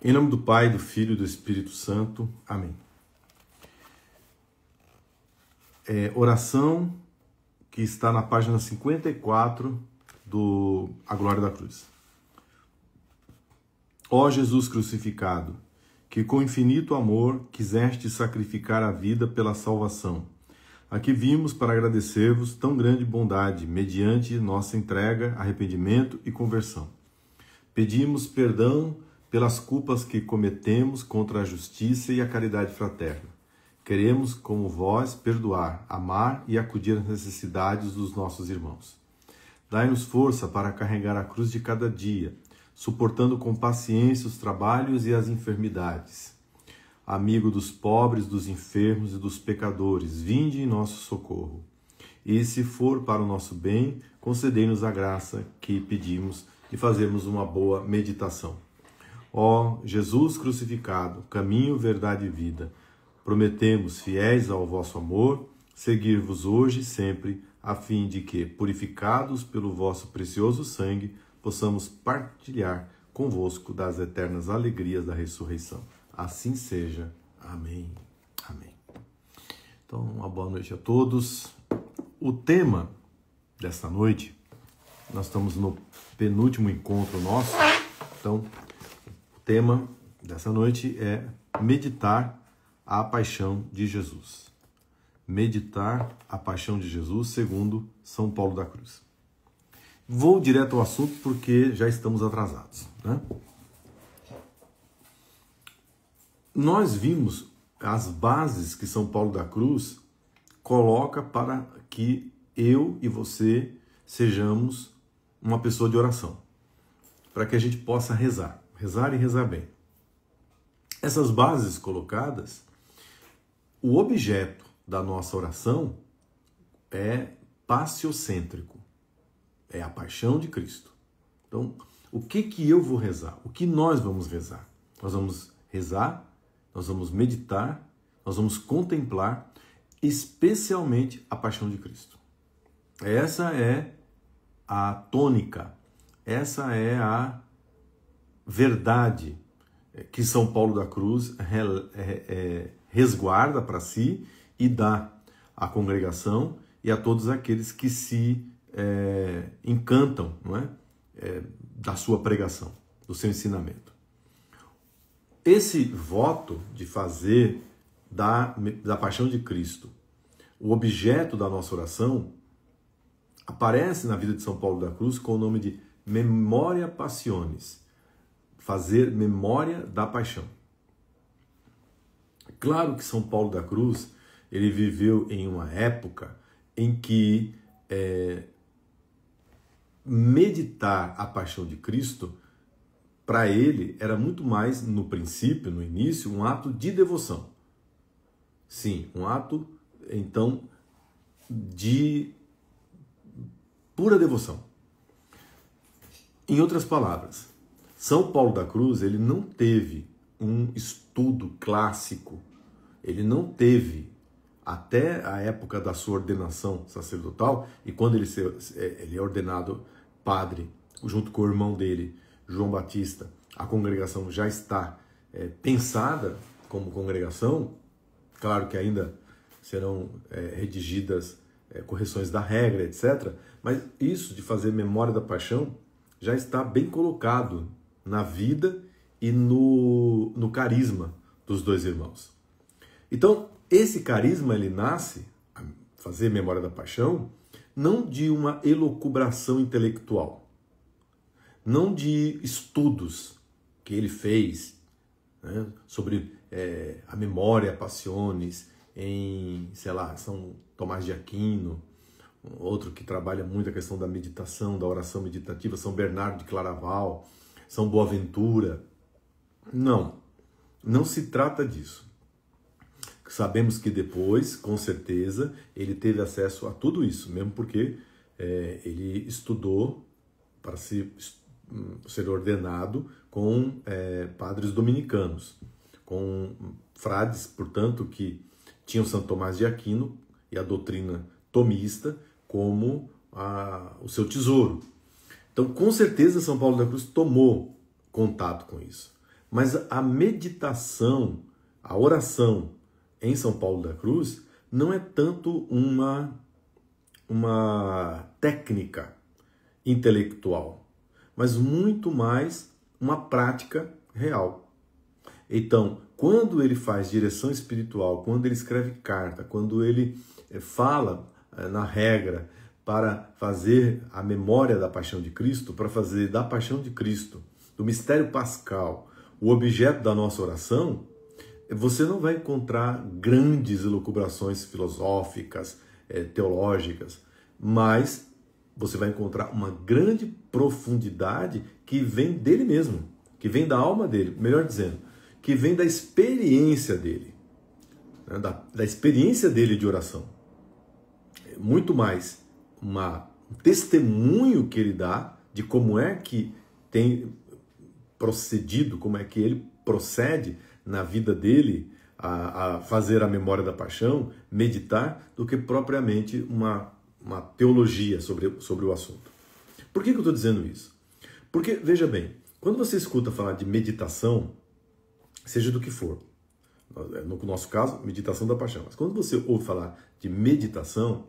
Em nome do Pai, do Filho e do Espírito Santo. Amém. Oração que está na página 54 do A Glória da Cruz. Ó Jesus crucificado, que com infinito amor quiseste sacrificar a vida pela salvação. Aqui vimos para agradecer-vos tão grande bondade, mediante nossa entrega, arrependimento e conversão. Pedimos perdão pelas culpas que cometemos contra a justiça e a caridade fraterna. Queremos, como vós, perdoar, amar e acudir às necessidades dos nossos irmãos. Dai-nos força para carregar a cruz de cada dia, suportando com paciência os trabalhos e as enfermidades. Amigo dos pobres, dos enfermos e dos pecadores, vinde em nosso socorro. E, se for para o nosso bem, concedei-nos a graça que pedimos e fazermos uma boa meditação. Ó Jesus crucificado, caminho, verdade e vida, prometemos, fiéis ao vosso amor, seguir-vos hoje e sempre, a fim de que, purificados pelo vosso precioso sangue, possamos partilhar convosco das eternas alegrias da ressurreição. Assim seja. Amém. Amém. Então, uma boa noite a todos. O tema desta noite, nós estamos no penúltimo encontro nosso, então o tema dessa noite é meditar a paixão de Jesus. Meditar a paixão de Jesus segundo São Paulo da Cruz. Vou direto ao assunto porque já estamos atrasados, né? Nós vimos as bases que São Paulo da Cruz coloca para que eu e você sejamos uma pessoa de oração, para que a gente possa rezar e rezar bem. Essas bases colocadas, o objeto da nossa oração é passiocêntrico, é a paixão de Cristo. Então, o que eu vou rezar? O que nós vamos rezar? Nós vamos rezar, nós vamos meditar, nós vamos contemplar especialmente a paixão de Cristo. Essa é a tônica, essa é a verdade que São Paulo da Cruz resguarda para si e dá à congregação e a todos aqueles que se encantam, não é? Da sua pregação, do seu ensinamento. Esse voto de fazer da paixão de Cristo o objeto da nossa oração aparece na vida de São Paulo da Cruz com o nome de Memoria Passionis, fazer memória da paixão. Claro que São Paulo da Cruz ele viveu em uma época em que meditar a paixão de Cristo, para ele, era muito mais, no princípio, no início, um ato de devoção. Sim, um ato, então, de pura devoção. Em outras palavras, São Paulo da Cruz, ele não teve um estudo clássico, ele não teve, até a época da sua ordenação sacerdotal, e quando ele é ordenado padre, junto com o irmão dele, João Batista, a congregação já está pensada como congregação. Claro que ainda serão redigidas correções da regra, etc. Mas isso de fazer memória da paixão já está bem colocado na vida e no carisma dos dois irmãos. Então, esse carisma, ele nasce, fazer memória da paixão, não de uma elucubração intelectual, não de estudos que ele fez, né, sobre a memória passiones em, sei lá, São Tomás de Aquino, outro que trabalha muito a questão da meditação, da oração meditativa, São Bernardo de Claraval, São Boaventura. Não se trata disso. Sabemos que depois, com certeza, ele teve acesso a tudo isso, mesmo porque ele estudou para ser ordenado com padres dominicanos, com frades, portanto, que tinham São Tomás de Aquino e a doutrina tomista como o seu tesouro. Então, com certeza, São Paulo da Cruz tomou contato com isso. Mas a meditação, a oração em São Paulo da Cruz não é tanto uma técnica intelectual, mas muito mais uma prática real. Então, quando ele faz direção espiritual, quando ele escreve carta, quando ele fala na regra para fazer a memória da paixão de Cristo, para fazer da paixão de Cristo, do mistério pascal, o objeto da nossa oração, você não vai encontrar grandes elucubrações filosóficas, teológicas, mas você vai encontrar uma grande profundidade que vem dele mesmo, que vem da alma dele, melhor dizendo, que vem da experiência dele, né? da experiência dele de oração. Muito mais um testemunho que ele dá de como é que tem procedido, como é que ele procede na vida dele a fazer a memória da paixão, meditar, do que propriamente uma teologia sobre o assunto. Por que eu estou dizendo isso? Porque, veja bem, quando você escuta falar de meditação, seja do que for, no nosso caso, meditação da paixão, mas quando você ouve falar de meditação,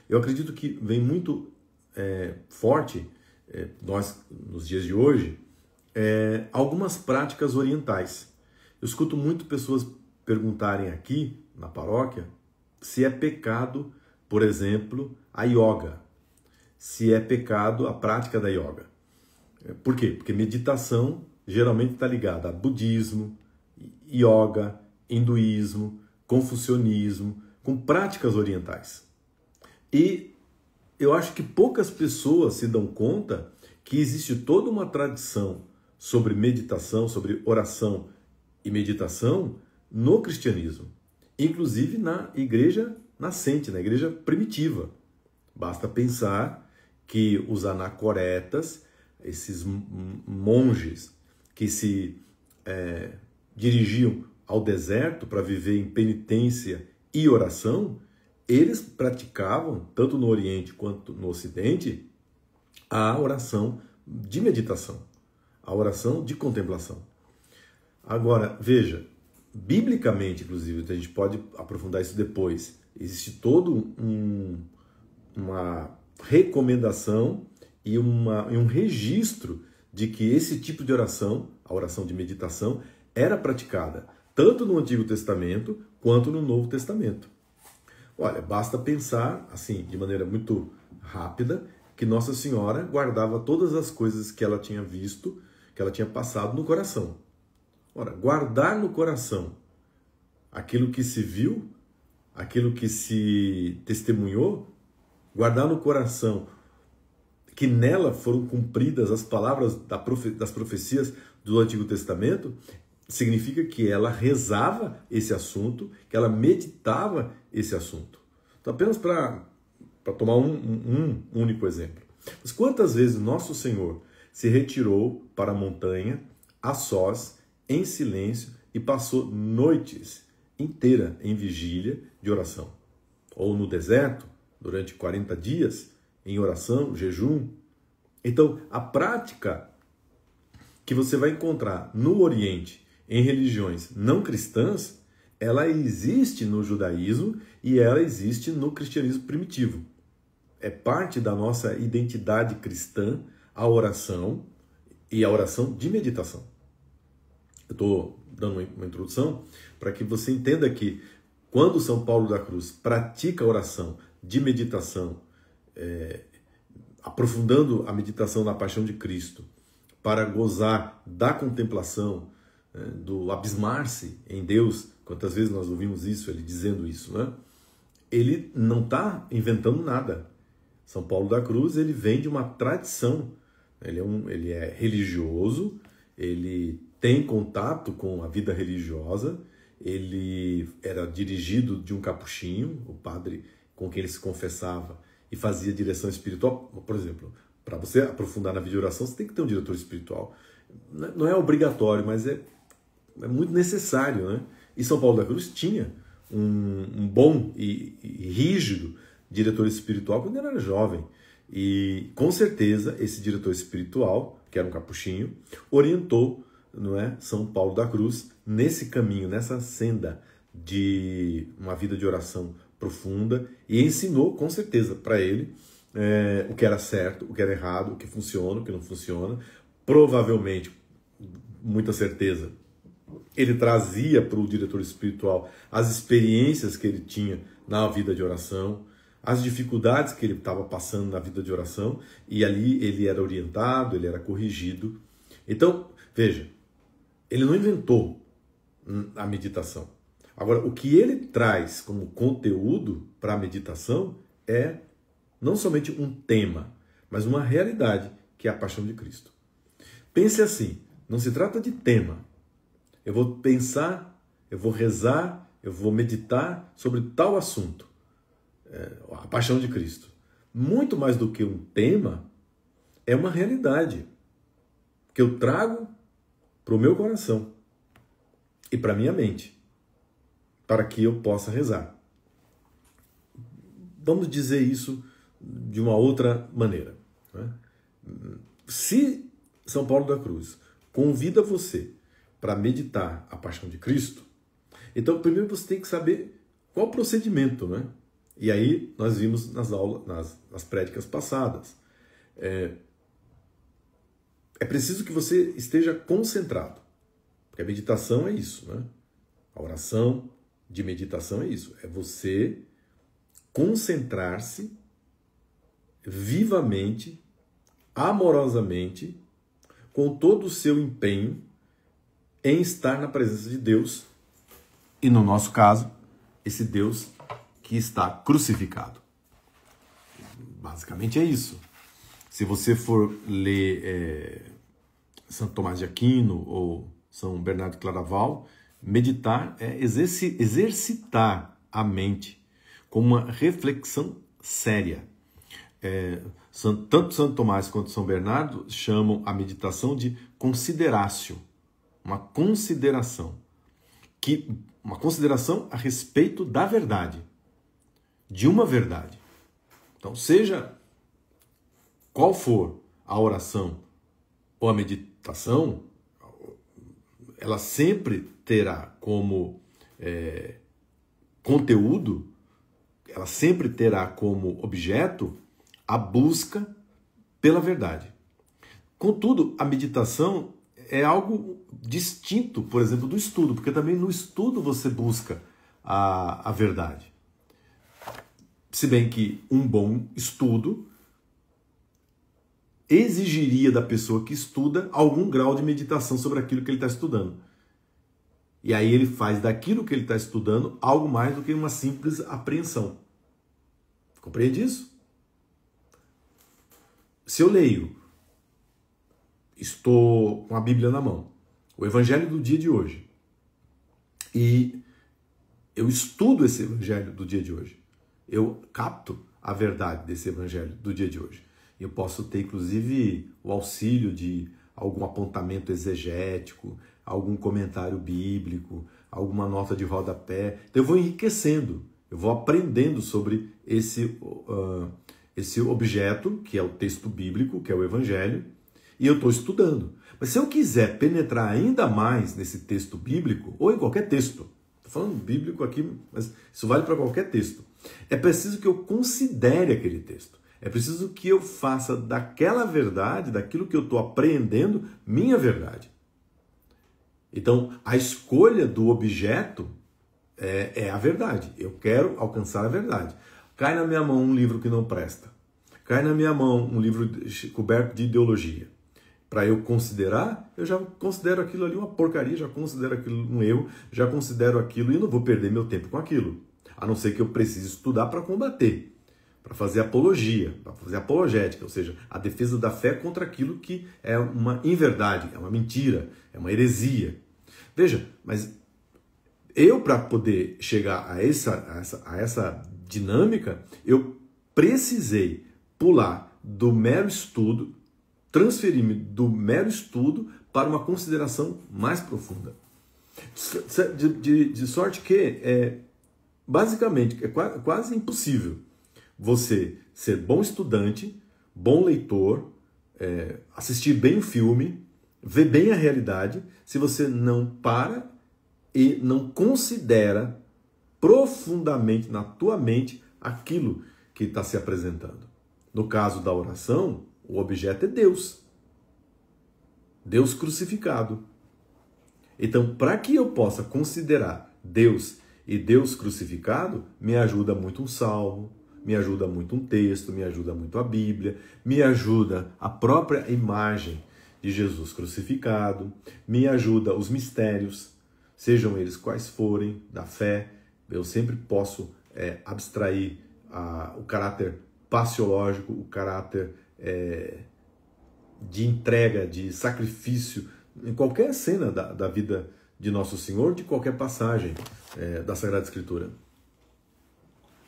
eu acredito que vem muito forte, nós, nos dias de hoje, algumas práticas orientais. Eu escuto muito pessoas perguntarem aqui, na paróquia, se é pecado, por exemplo, a yoga. Se é pecado a prática da yoga. Por quê? Porque meditação geralmente está ligada a budismo, yoga, hinduísmo, confucionismo, com práticas orientais. E eu acho que poucas pessoas se dão conta que existe toda uma tradição sobre meditação, sobre oração e meditação no cristianismo, inclusive na igreja nascente, na igreja primitiva. Basta pensar que os anacoretas, esses monges que se dirigiam ao deserto para viver em penitência e oração, eles praticavam, tanto no Oriente quanto no Ocidente, a oração de meditação, a oração de contemplação. Agora, veja, biblicamente, inclusive, a gente pode aprofundar isso depois, existe todo uma recomendação e um registro de que esse tipo de oração, a oração de meditação, era praticada tanto no Antigo Testamento quanto no Novo Testamento. Olha, basta pensar, assim, de maneira muito rápida, que Nossa Senhora guardava todas as coisas que ela tinha visto, que ela tinha passado no coração. Ora, guardar no coração aquilo que se viu, aquilo que se testemunhou, guardar no coração que nela foram cumpridas as palavras das profecias do Antigo Testamento, significa que ela rezava esse assunto, que ela meditava esse assunto. Então, apenas para tomar um único exemplo. Mas quantas vezes Nosso Senhor se retirou para a montanha, a sós, em silêncio, e passou noites inteiras em vigília de oração? Ou no deserto, durante 40 dias, em oração, jejum. Então, a prática que você vai encontrar no Oriente, em religiões não cristãs, ela existe no judaísmo e ela existe no cristianismo primitivo. É parte da nossa identidade cristã a oração e a oração de meditação. Eu estou dando uma introdução para que você entenda que quando São Paulo da Cruz pratica a oração de meditação, aprofundando a meditação na paixão de Cristo, para gozar da contemplação, do abismar-se em Deus, quantas vezes nós ouvimos isso, ele dizendo isso, né? Ele não está inventando nada. São Paulo da Cruz, ele vem de uma tradição, ele é religioso, ele tem contato com a vida religiosa, ele era dirigido de um capuchinho, o padre com quem ele se confessava e fazia direção espiritual. Por exemplo, para você aprofundar na vida de oração, você tem que ter um diretor espiritual. Não é obrigatório, mas é muito necessário, né? E São Paulo da Cruz tinha um bom e rígido diretor espiritual quando ele era jovem. E, com certeza, esse diretor espiritual, que era um capuchinho, orientou não é, São Paulo da Cruz nesse caminho, nessa senda de uma vida de oração profunda, e ensinou com certeza para ele o que era certo, o que era errado, o que funciona, o que não funciona. Provavelmente, muita certeza, ele trazia para o diretor espiritual as experiências que ele tinha na vida de oração, as dificuldades que ele estava passando na vida de oração, e ali ele era orientado, ele era corrigido. Então, veja, ele não inventou a meditação. Agora, o que ele traz como conteúdo para a meditação é não somente um tema, mas uma realidade, que é a paixão de Cristo. Pense assim, não se trata de tema. Eu vou pensar, eu vou rezar, eu vou meditar sobre tal assunto. A paixão de Cristo. Muito mais do que um tema, é uma realidade que eu trago para o meu coração e para a minha mente, para que eu possa rezar. Vamos dizer isso de uma outra maneira, né? Se São Paulo da Cruz convida você para meditar a paixão de Cristo, então primeiro você tem que saber qual o procedimento, né? E aí nós vimos nas aulas, nas prédicas passadas. É preciso que você esteja concentrado, porque a meditação é isso, né? A oração de meditação é isso, é você concentrar-se vivamente, amorosamente, com todo o seu empenho em estar na presença de Deus, e no nosso caso, esse Deus que está crucificado. Basicamente é isso. Se você for ler Santo Tomás de Aquino ou São Bernardo de Claraval, meditar é exercitar a mente com uma reflexão séria. Tanto Santo Tomás quanto São Bernardo chamam a meditação de consideratio, uma consideração a respeito da verdade, de uma verdade. Então, seja qual for a oração ou a meditação, ela sempre terá como conteúdo, ela sempre terá como objeto a busca pela verdade. Contudo, a meditação é algo distinto, por exemplo, do estudo, porque também no estudo você busca a verdade. Se bem que um bom estudo exigiria da pessoa que estuda algum grau de meditação sobre aquilo que ele está estudando. E aí ele faz daquilo que ele está estudando algo mais do que uma simples apreensão. Compreende isso? Se eu leio, estou com a Bíblia na mão, o Evangelho do dia de hoje, e eu estudo esse Evangelho do dia de hoje, eu capto a verdade desse Evangelho do dia de hoje. Eu posso ter, inclusive, o auxílio de algum apontamento exegético, algum comentário bíblico, alguma nota de rodapé. Então, eu vou enriquecendo, eu vou aprendendo sobre esse objeto, que é o texto bíblico, que é o Evangelho, e eu estou estudando. Mas se eu quiser penetrar ainda mais nesse texto bíblico, ou em qualquer texto, estou falando bíblico aqui, mas isso vale para qualquer texto, é preciso que eu considere aquele texto. É preciso que eu faça daquela verdade, daquilo que eu estou apreendendo, minha verdade. Então, a escolha do objeto é a verdade. Eu quero alcançar a verdade. Cai na minha mão um livro que não presta. Cai na minha mão um livro coberto de ideologia. Para eu considerar, eu já considero aquilo ali uma porcaria, já considero aquilo um erro, já considero aquilo e eu não vou perder meu tempo com aquilo. A não ser que eu precise estudar para combater, para fazer apologia, para fazer apologética, ou seja, a defesa da fé contra aquilo que é uma inverdade, é uma mentira, é uma heresia. Veja, mas eu, para poder chegar a essa dinâmica, eu precisei pular do mero estudo, transferir-me do mero estudo para uma consideração mais profunda. De sorte que, basicamente, é quase impossível você ser bom estudante, bom leitor, assistir bem o filme, vê bem a realidade se você não para e não considera profundamente na tua mente aquilo que está se apresentando. No caso da oração, o objeto é Deus. Deus crucificado. Então, para que eu possa considerar Deus e Deus crucificado, me ajuda muito um salmo, me ajuda muito um texto, me ajuda muito a Bíblia, me ajuda a própria imagem de Jesus crucificado, me ajuda os mistérios, sejam eles quais forem, da fé. Eu sempre posso abstrair o caráter passiológico, o caráter de entrega, de sacrifício, em qualquer cena da vida de Nosso Senhor, de qualquer passagem da Sagrada Escritura.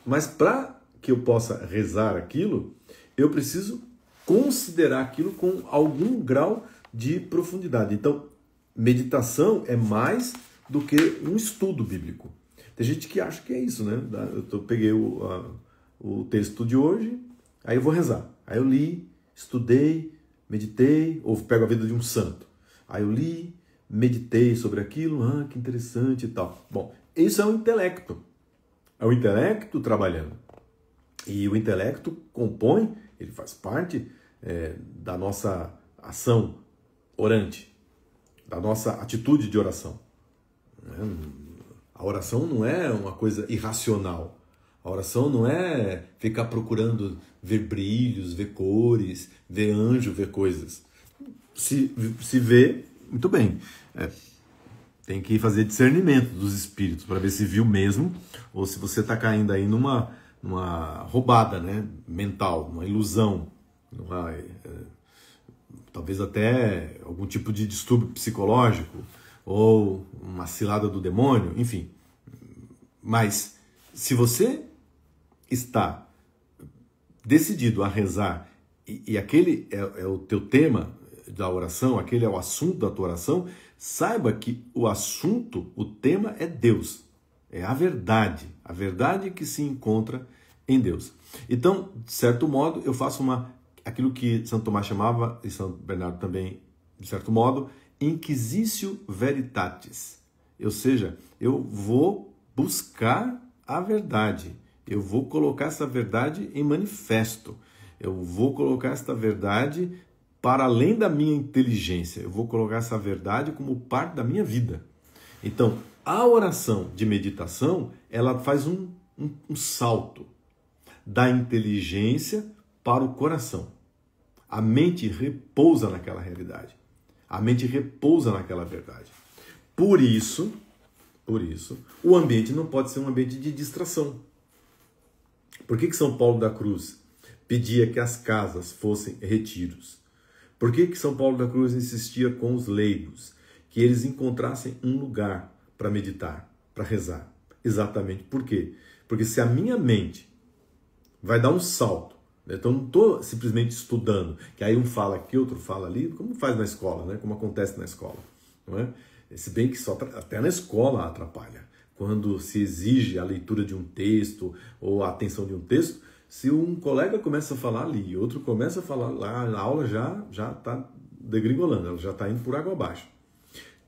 Mas para que eu possa rezar aquilo, eu preciso considerar aquilo com algum grau de profundidade. Então, meditação é mais do que um estudo bíblico. Tem gente que acha que é isso, né? Eu peguei o texto de hoje, aí eu vou rezar. Aí eu li, estudei, meditei, ou pego a vida de um santo. Aí eu li, meditei sobre aquilo, que interessante e tal. Bom, isso é o intelecto. É o intelecto trabalhando. E o intelecto compõe, ele faz parte da nossa ação orante, da nossa atitude de oração. A oração não é uma coisa irracional. A oração não é ficar procurando ver brilhos, ver cores, ver anjo, ver coisas. Se vê, muito bem. Tem que fazer discernimento dos espíritos para ver se viu mesmo ou se você está caindo aí numa roubada, né, mental, uma ilusão, talvez até algum tipo de distúrbio psicológico ou uma cilada do demônio, enfim. Mas se você está decidido a rezar e aquele é o teu tema da oração, aquele é o assunto da tua oração, saiba que o assunto, o tema é Deus, é a verdade que se encontra em Deus. Então, de certo modo, eu faço aquilo que Santo Tomás chamava, e São Bernardo também, de certo modo, inquisitio veritatis. Ou seja, eu vou buscar a verdade, eu vou colocar essa verdade em manifesto, eu vou colocar esta verdade para além da minha inteligência, eu vou colocar essa verdade como parte da minha vida. Então, a oração de meditação, ela faz um salto da inteligência para o coração. A mente repousa naquela realidade. A mente repousa naquela verdade. Por isso, o ambiente não pode ser um ambiente de distração. Por que São Paulo da Cruz pedia que as casas fossem retiros? Por que São Paulo da Cruz insistia com os leigos? Que eles encontrassem um lugar para meditar, para rezar. Exatamente por quê? Porque se a minha mente vai dar um salto, né? Então não estou simplesmente estudando, que aí um fala aqui, outro fala ali, como faz na escola, né? Como acontece na escola. Não é? Se bem que até na escola atrapalha. Quando se exige a leitura de um texto ou a atenção de um texto, se um colega começa a falar ali e outro começa a falar lá, a aula já está degringolando, ela já está indo por água abaixo.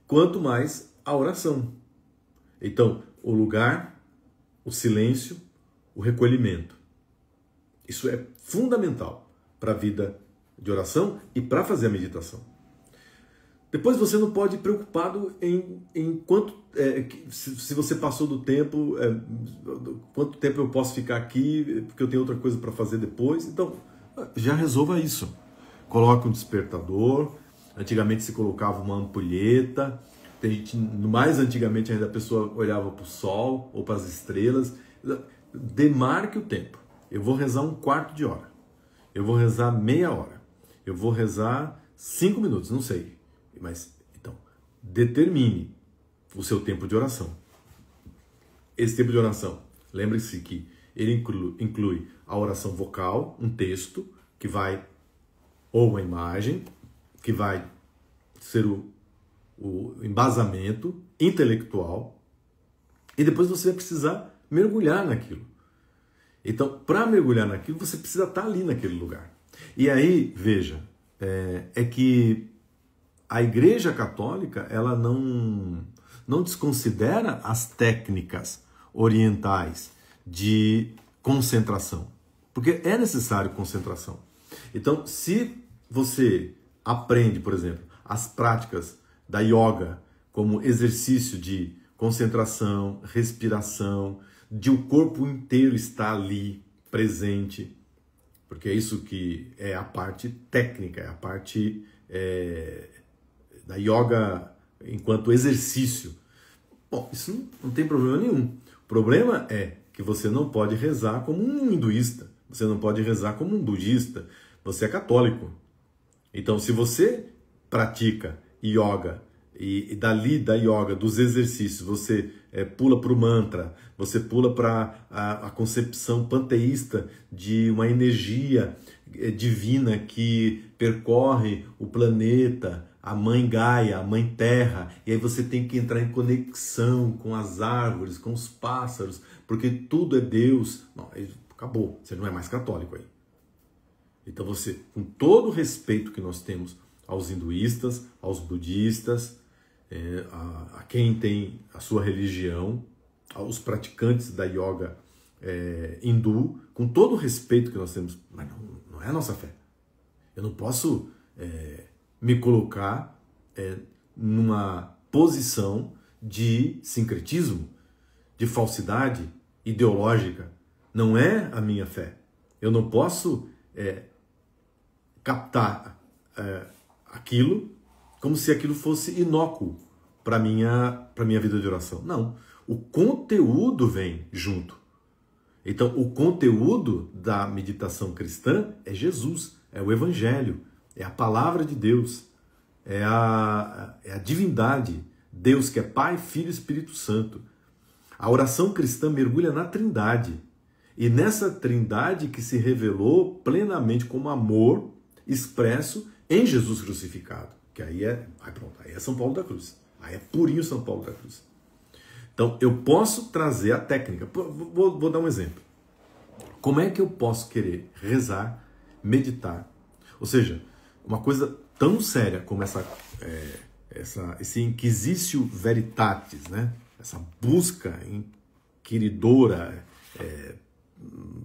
Quanto mais a oração. Então, o lugar, o silêncio, o recolhimento. Isso é fundamental para a vida de oração e para fazer a meditação. Depois você não pode ir preocupado em quanto, se você passou do tempo, quanto tempo eu posso ficar aqui, porque eu tenho outra coisa para fazer depois. Então, já resolva isso. Coloque um despertador. Antigamente se colocava uma ampulheta. Mais antigamente ainda a pessoa olhava para o sol ou para as estrelas. Demarque o tempo. Eu vou rezar 1/4 de hora. Eu vou rezar meia hora. Eu vou rezar 5 minutos, não sei. Mas, então, determine o seu tempo de oração. Esse tempo de oração, lembre-se que ele inclui a oração vocal, um texto, que vai, ou uma imagem, que vai ser o embasamento intelectual, e depois você vai precisar mergulhar naquilo. Então, para mergulhar naquilo, você precisa estar ali naquele lugar. E aí, veja, é que a Igreja Católica, ela não desconsidera as técnicas orientais de concentração, porque é necessário concentração. Então, se você aprende, por exemplo, as práticas da yoga como exercício de concentração, respiração, de o corpo inteiro estar ali presente, porque é isso que é a parte técnica, é a parte da yoga enquanto exercício. Bom, isso não tem problema nenhum. O problema é que você não pode rezar como um hinduísta, você não pode rezar como um budista, você é católico. Então, se você pratica yoga e dali da yoga, dos exercícios, você pula para o mantra, você pula para a concepção panteísta de uma energia divina que percorre o planeta, a mãe Gaia, a mãe Terra, e aí você tem que entrar em conexão com as árvores, com os pássaros, porque tudo é Deus. Não, acabou, você não é mais católico aí. Então você, com todo o respeito que nós temos aos hinduístas, aos budistas, a quem tem a sua religião, aos praticantes da yoga hindu, com todo o respeito que nós temos, mas não é a nossa fé. Eu não posso me colocar numa posição de sincretismo, de falsidade ideológica. Não é a minha fé. Eu não posso captar aquilo como se aquilo fosse inócuo para minha vida de oração. Não. O conteúdo vem junto. Então, o conteúdo da meditação cristã é Jesus, é o Evangelho, é a palavra de Deus, é a divindade, Deus que é Pai, Filho e Espírito Santo. A oração cristã mergulha na Trindade. E nessa Trindade que se revelou plenamente como amor expresso em Jesus crucificado. Que aí aí é São Paulo da Cruz. Aí é purinho São Paulo da Cruz. Então, eu posso trazer a técnica. Vou dar um exemplo. Como é que eu posso querer rezar, meditar? Ou seja, uma coisa tão séria como esse inquisitio veritatis, né? Essa busca inquiridora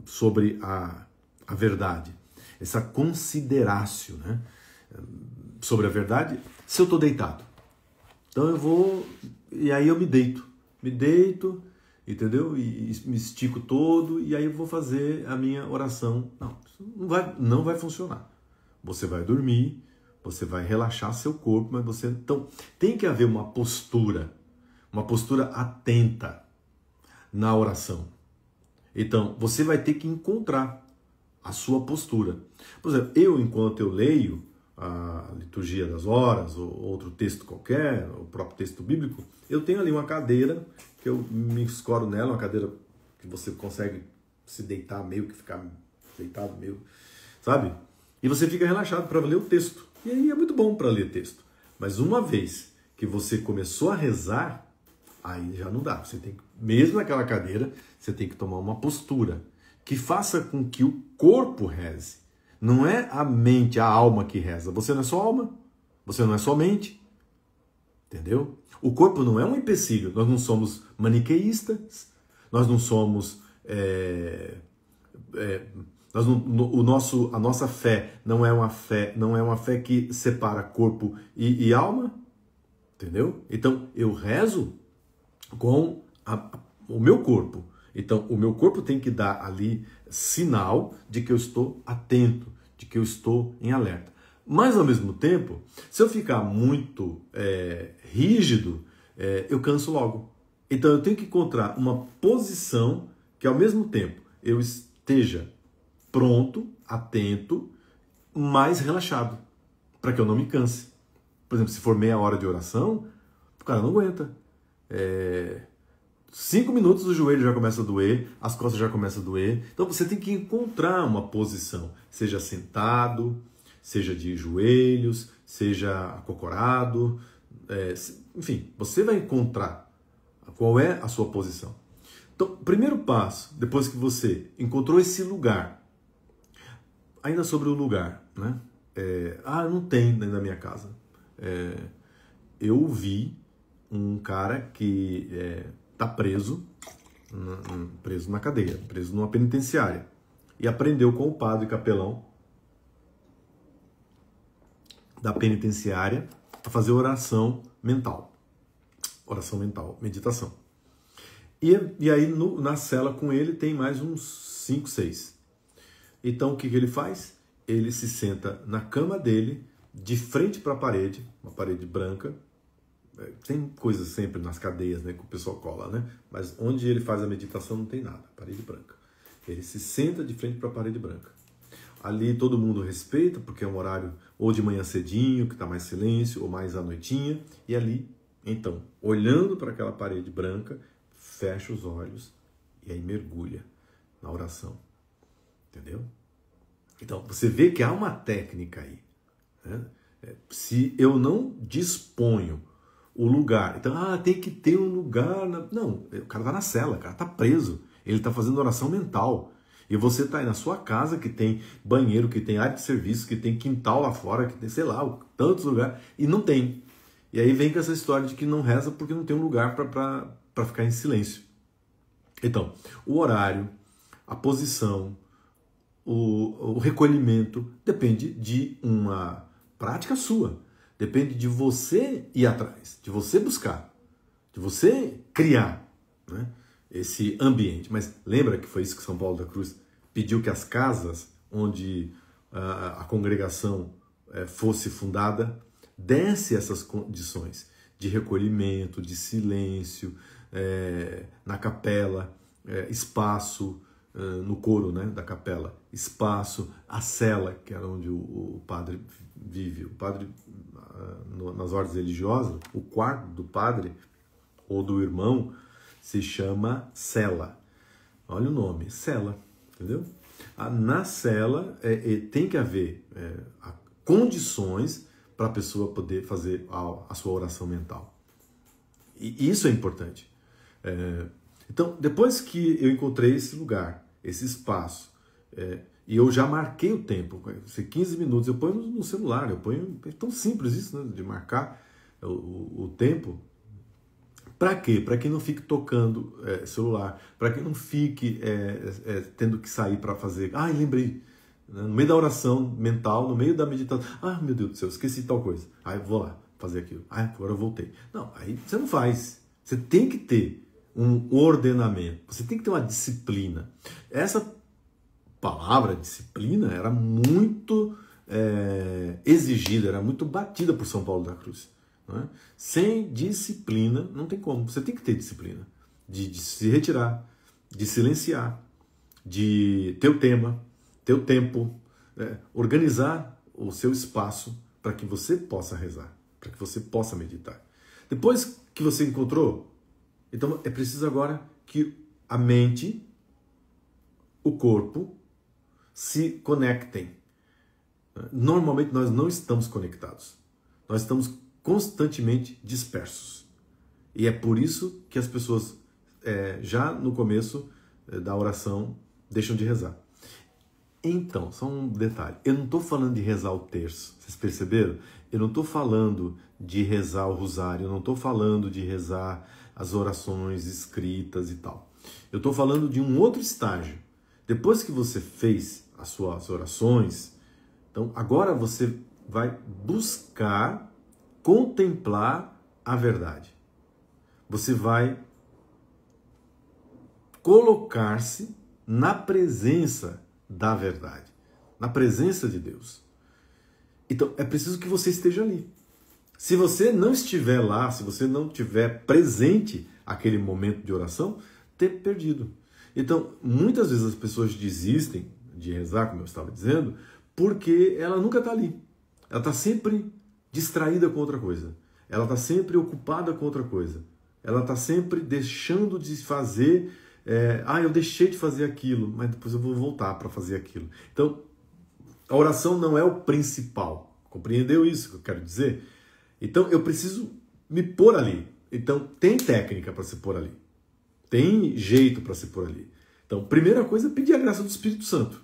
sobre a verdade, essa consideratio, né? Sobre a verdade, se eu estou deitado. Então eu vou, e aí eu me deito, entendeu? E me estico todo, e aí eu vou fazer a minha oração. Não, isso não vai funcionar. Você vai dormir, você vai relaxar seu corpo, mas você... Então, tem que haver uma postura atenta na oração. Então, você vai ter que encontrar a sua postura. Por exemplo, enquanto eu leio a liturgia das horas, ou outro texto qualquer, o próprio texto bíblico, eu tenho ali uma cadeira que eu me escoro nela, uma cadeira que você consegue se deitar meio que ficar deitado meio, sabe? E você fica relaxado para ler o texto. E aí é muito bom para ler texto. Mas uma vez que você começou a rezar, aí já não dá. Você tem que, mesmo naquela cadeira, você tem que tomar uma postura que faça com que o corpo reze. Não é a mente, a alma que reza. Você não é só alma, você não é só mente. Entendeu? O corpo não é um empecilho. Nós não somos maniqueístas, nós não somos... a nossa fé não é uma fé que separa corpo e alma. Entendeu? Então, eu rezo com o meu corpo. Então, o meu corpo tem que dar ali sinal de que eu estou atento, de que eu estou em alerta. Mas, ao mesmo tempo, se eu ficar muito rígido, eu canso logo. Então, eu tenho que encontrar uma posição que, ao mesmo tempo, eu esteja pronto, atento, mais relaxado, para que eu não me canse. Por exemplo, se for meia hora de oração, o cara não aguenta. 5 minutos o joelho já começa a doer, as costas já começam a doer. Então você tem que encontrar uma posição, seja sentado, seja de joelhos, seja acocorado, enfim, você vai encontrar qual é a sua posição. Então, primeiro passo, depois que você encontrou esse lugar, ainda sobre o lugar, né? Não tem na minha casa. eu vi um cara que está preso na cadeia, preso numa penitenciária, e aprendeu com o padre capelão da penitenciária a fazer oração mental, meditação. E aí na cela com ele tem mais uns 5, 6. Então o que ele faz? Ele se senta na cama dele, de frente para a parede, uma parede branca. Tem coisas sempre nas cadeias, né, que o pessoal cola, né? Mas onde ele faz a meditação não tem nada, parede branca. Ele se senta de frente para a parede branca. Ali todo mundo respeita, porque é um horário ou de manhã cedinho, que está mais silêncio, ou mais à noitinha. E ali, então, olhando para aquela parede branca, fecha os olhos e aí mergulha na oração. Entendeu? Então, você vê que há uma técnica aí, né? Se eu não disponho o lugar, então, tem que ter um lugar... Não, o cara está na cela, o cara está preso, ele está fazendo oração mental. E você está aí na sua casa, que tem banheiro, que tem área de serviço, que tem quintal lá fora, que tem, sei lá, tantos lugares, e não tem. E aí vem com essa história de que não reza porque não tem um lugar para ficar em silêncio. Então, o horário, a posição, o recolhimento depende de uma prática sua. Depende de você ir atrás, de você buscar, de você criar, né, esse ambiente. Mas lembra que foi isso que São Paulo da Cruz pediu, que as casas onde a congregação fosse fundada desse essas condições de recolhimento, de silêncio, na capela, espaço, no coro, né, da capela, espaço, a cela, que era onde o padre vive. O padre, nas ordens religiosas, o quarto do padre ou do irmão se chama cela. Olha o nome, cela, entendeu? Na cela tem que haver condições para a pessoa poder fazer a sua oração mental. E isso é importante. Então, depois que eu encontrei esse lugar, esse espaço, e eu já marquei o tempo, 15 minutos, eu ponho no celular, é tão simples isso, né, de marcar o tempo. Para quê? Para que não fique tocando celular, para que não fique tendo que sair para fazer... lembrei, no meio da oração mental, no meio da meditação, meu Deus do céu, esqueci tal coisa. Aí eu vou lá fazer aquilo. Agora eu voltei. Não, aí você não faz. Você tem que ter um ordenamento, você tem que ter uma disciplina. Essa palavra, disciplina, era muito exigida, era muito batida por São Paulo da Cruz. Né? Sem disciplina, não tem como. Você tem que ter disciplina de se retirar, de silenciar, de ter o tema, ter o tempo, organizar o seu espaço para que você possa rezar, para que você possa meditar. Depois que você encontrou, então é preciso agora que a mente, o corpo, se conectem. Normalmente nós não estamos conectados. Nós estamos constantemente dispersos. E é por isso que as pessoas, já no começo da oração, deixam de rezar. Então, só um detalhe. Eu não estou falando de rezar o terço. Vocês perceberam? Eu não estou falando de rezar o rosário. Eu não estou falando de rezar as orações escritas e tal. Eu estou falando de um outro estágio. Depois que você fez as suas orações, então agora você vai buscar contemplar a verdade. Você vai colocar-se na presença da verdade, na presença de Deus. Então é preciso que você esteja ali. Se você não estiver lá, se você não estiver presente aquele momento de oração, ter perdido. Então, muitas vezes as pessoas desistem de rezar, como eu estava dizendo, porque ela nunca está ali. Ela está sempre distraída com outra coisa. Ela está sempre ocupada com outra coisa. Ela está sempre deixando de fazer... eu deixei de fazer aquilo, mas depois eu vou voltar para fazer aquilo. Então, a oração não é o principal. Compreendeu isso que eu quero dizer? Então, eu preciso me pôr ali. Então, tem técnica para se pôr ali. Tem jeito para se pôr ali. Então, primeira coisa é pedir a graça do Espírito Santo.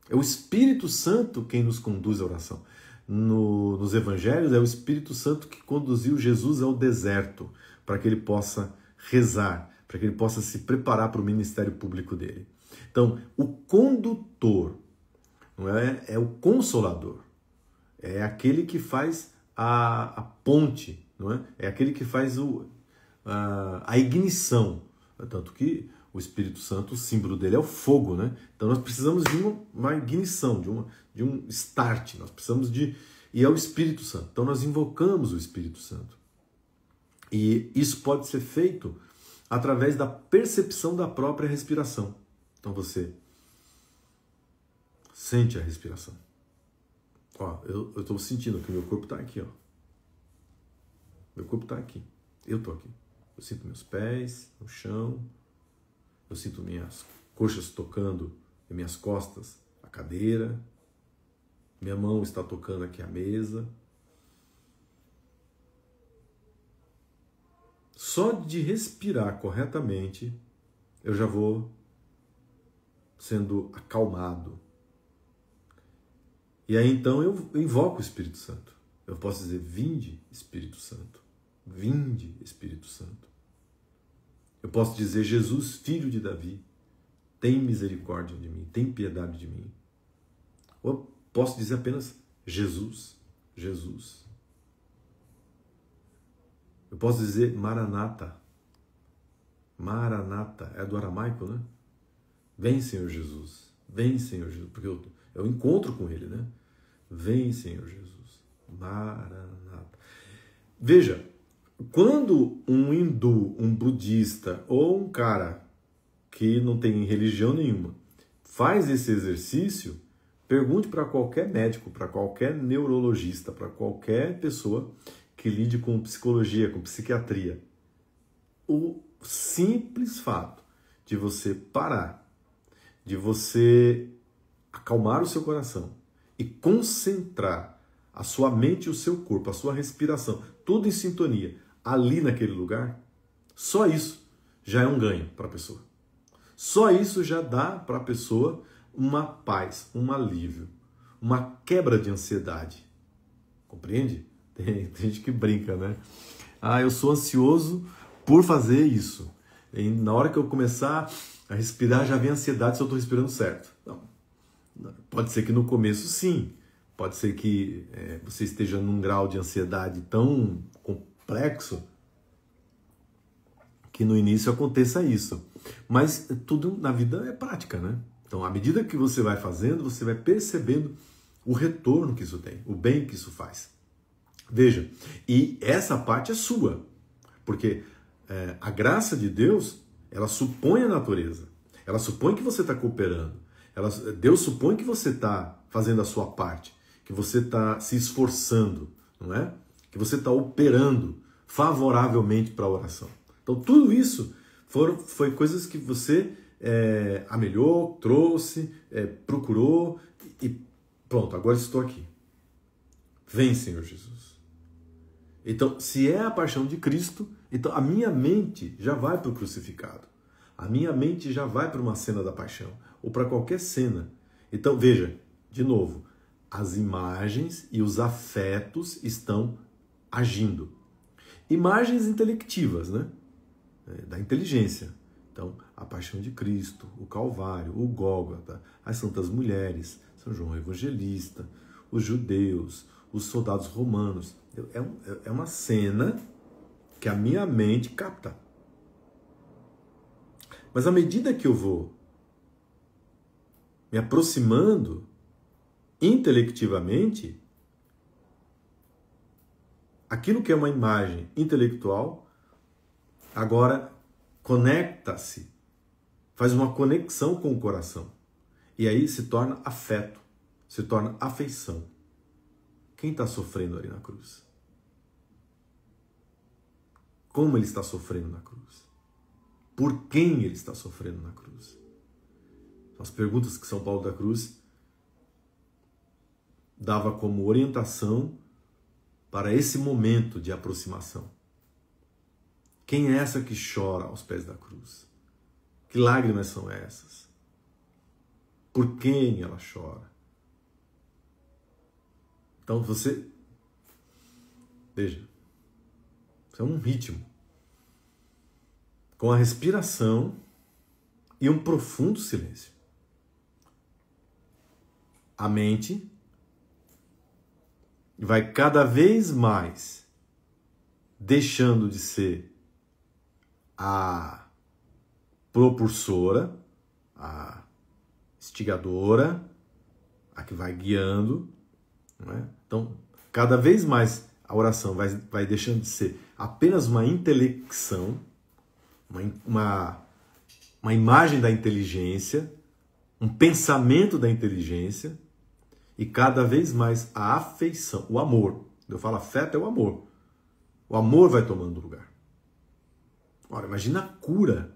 É o Espírito Santo quem nos conduz à oração. nos evangelhos, é o Espírito Santo que conduziu Jesus ao deserto, para que ele possa rezar, para que ele possa se preparar para o ministério público dele. Então, o condutor não é o consolador, é aquele que faz a ponte, não é? É aquele que faz a ignição. Tanto que o Espírito Santo, o símbolo dele é o fogo, né? Então nós precisamos de uma ignição, de um start, nós precisamos e é o Espírito Santo. Então nós invocamos o Espírito Santo. E isso pode ser feito através da percepção da própria respiração. Então você sente a respiração. Ó, eu estou sentindo que o meu corpo está aqui, ó. Meu corpo está aqui. Eu estou aqui. Eu sinto meus pés no chão. Eu sinto minhas coxas tocando em minhas costas, a cadeira. Minha mão está tocando aqui a mesa. Só de respirar corretamente, eu já vou sendo acalmado. E aí então eu invoco o Espírito Santo. Eu posso dizer, vinde, Espírito Santo. Vinde, Espírito Santo. Eu posso dizer, Jesus, filho de Davi, tem misericórdia de mim, tem piedade de mim. Ou eu posso dizer apenas, Jesus, Jesus. Eu posso dizer, Maranata. Maranata, é do aramaico, né? Vem, Senhor Jesus. Vem, Senhor Jesus. Porque eu encontro com ele, né? Vem, Senhor Jesus. Maranata. Veja, quando um hindu, um budista ou um cara que não tem religião nenhuma faz esse exercício, pergunte para qualquer médico, para qualquer neurologista, para qualquer pessoa que lide com psicologia, com psiquiatria. O simples fato de você parar, de você acalmar o seu coração e concentrar a sua mente e o seu corpo, a sua respiração, tudo em sintonia, ali naquele lugar, só isso já é um ganho para a pessoa. Só isso já dá para a pessoa uma paz, um alívio, uma quebra de ansiedade. Compreende? Tem gente que brinca, né? Ah, eu sou ansioso por fazer isso. E na hora que eu começar a respirar, já vem a ansiedade se eu estou respirando certo. Não. Pode ser que no começo, sim. Pode ser que você esteja num grau de ansiedade tão complexo que no início aconteça isso. Mas tudo na vida é prática, né? Então, à medida que você vai fazendo, você vai percebendo o retorno que isso tem, o bem que isso faz. Veja, e essa parte é sua, porque a graça de Deus, ela supõe a natureza, ela supõe que você está cooperando, Deus supõe que você está fazendo a sua parte, que você está se esforçando, não é? Que você está operando favoravelmente para a oração. Então tudo isso foi coisas que você amelhou, trouxe, procurou e pronto, agora estou aqui. Vem, Senhor Jesus. Então, se é a paixão de Cristo, então a minha mente já vai para o crucificado. A minha mente já vai para uma cena da paixão, ou para qualquer cena. Então, veja, de novo, as imagens e os afetos estão agindo. Imagens intelectivas, né? Da inteligência. Então, a paixão de Cristo, o Calvário, o Gólgota, as santas mulheres, São João Evangelista, os judeus, os soldados romanos. É uma cena que a minha mente capta. Mas à medida que eu vou me aproximando intelectivamente, aquilo que é uma imagem intelectual, agora conecta-se, faz uma conexão com o coração. E aí se torna afeto, se torna afeição. Quem está sofrendo ali na cruz? Como ele está sofrendo na cruz? Por quem ele está sofrendo na cruz? São as perguntas que São Paulo da Cruz dava como orientação para esse momento de aproximação. Quem é essa que chora aos pés da cruz? Que lágrimas são essas? Por quem ela chora? Então você, veja, isso é um ritmo, com a respiração e um profundo silêncio. A mente vai cada vez mais deixando de ser a propulsora, a instigadora, a que vai guiando, não é? Então, cada vez mais a oração vai deixando de ser apenas uma intelecção, uma imagem da inteligência, um pensamento da inteligência, e cada vez mais a afeição, o amor. Eu falo afeto é o amor. O amor vai tomando lugar. Ora, imagina a cura,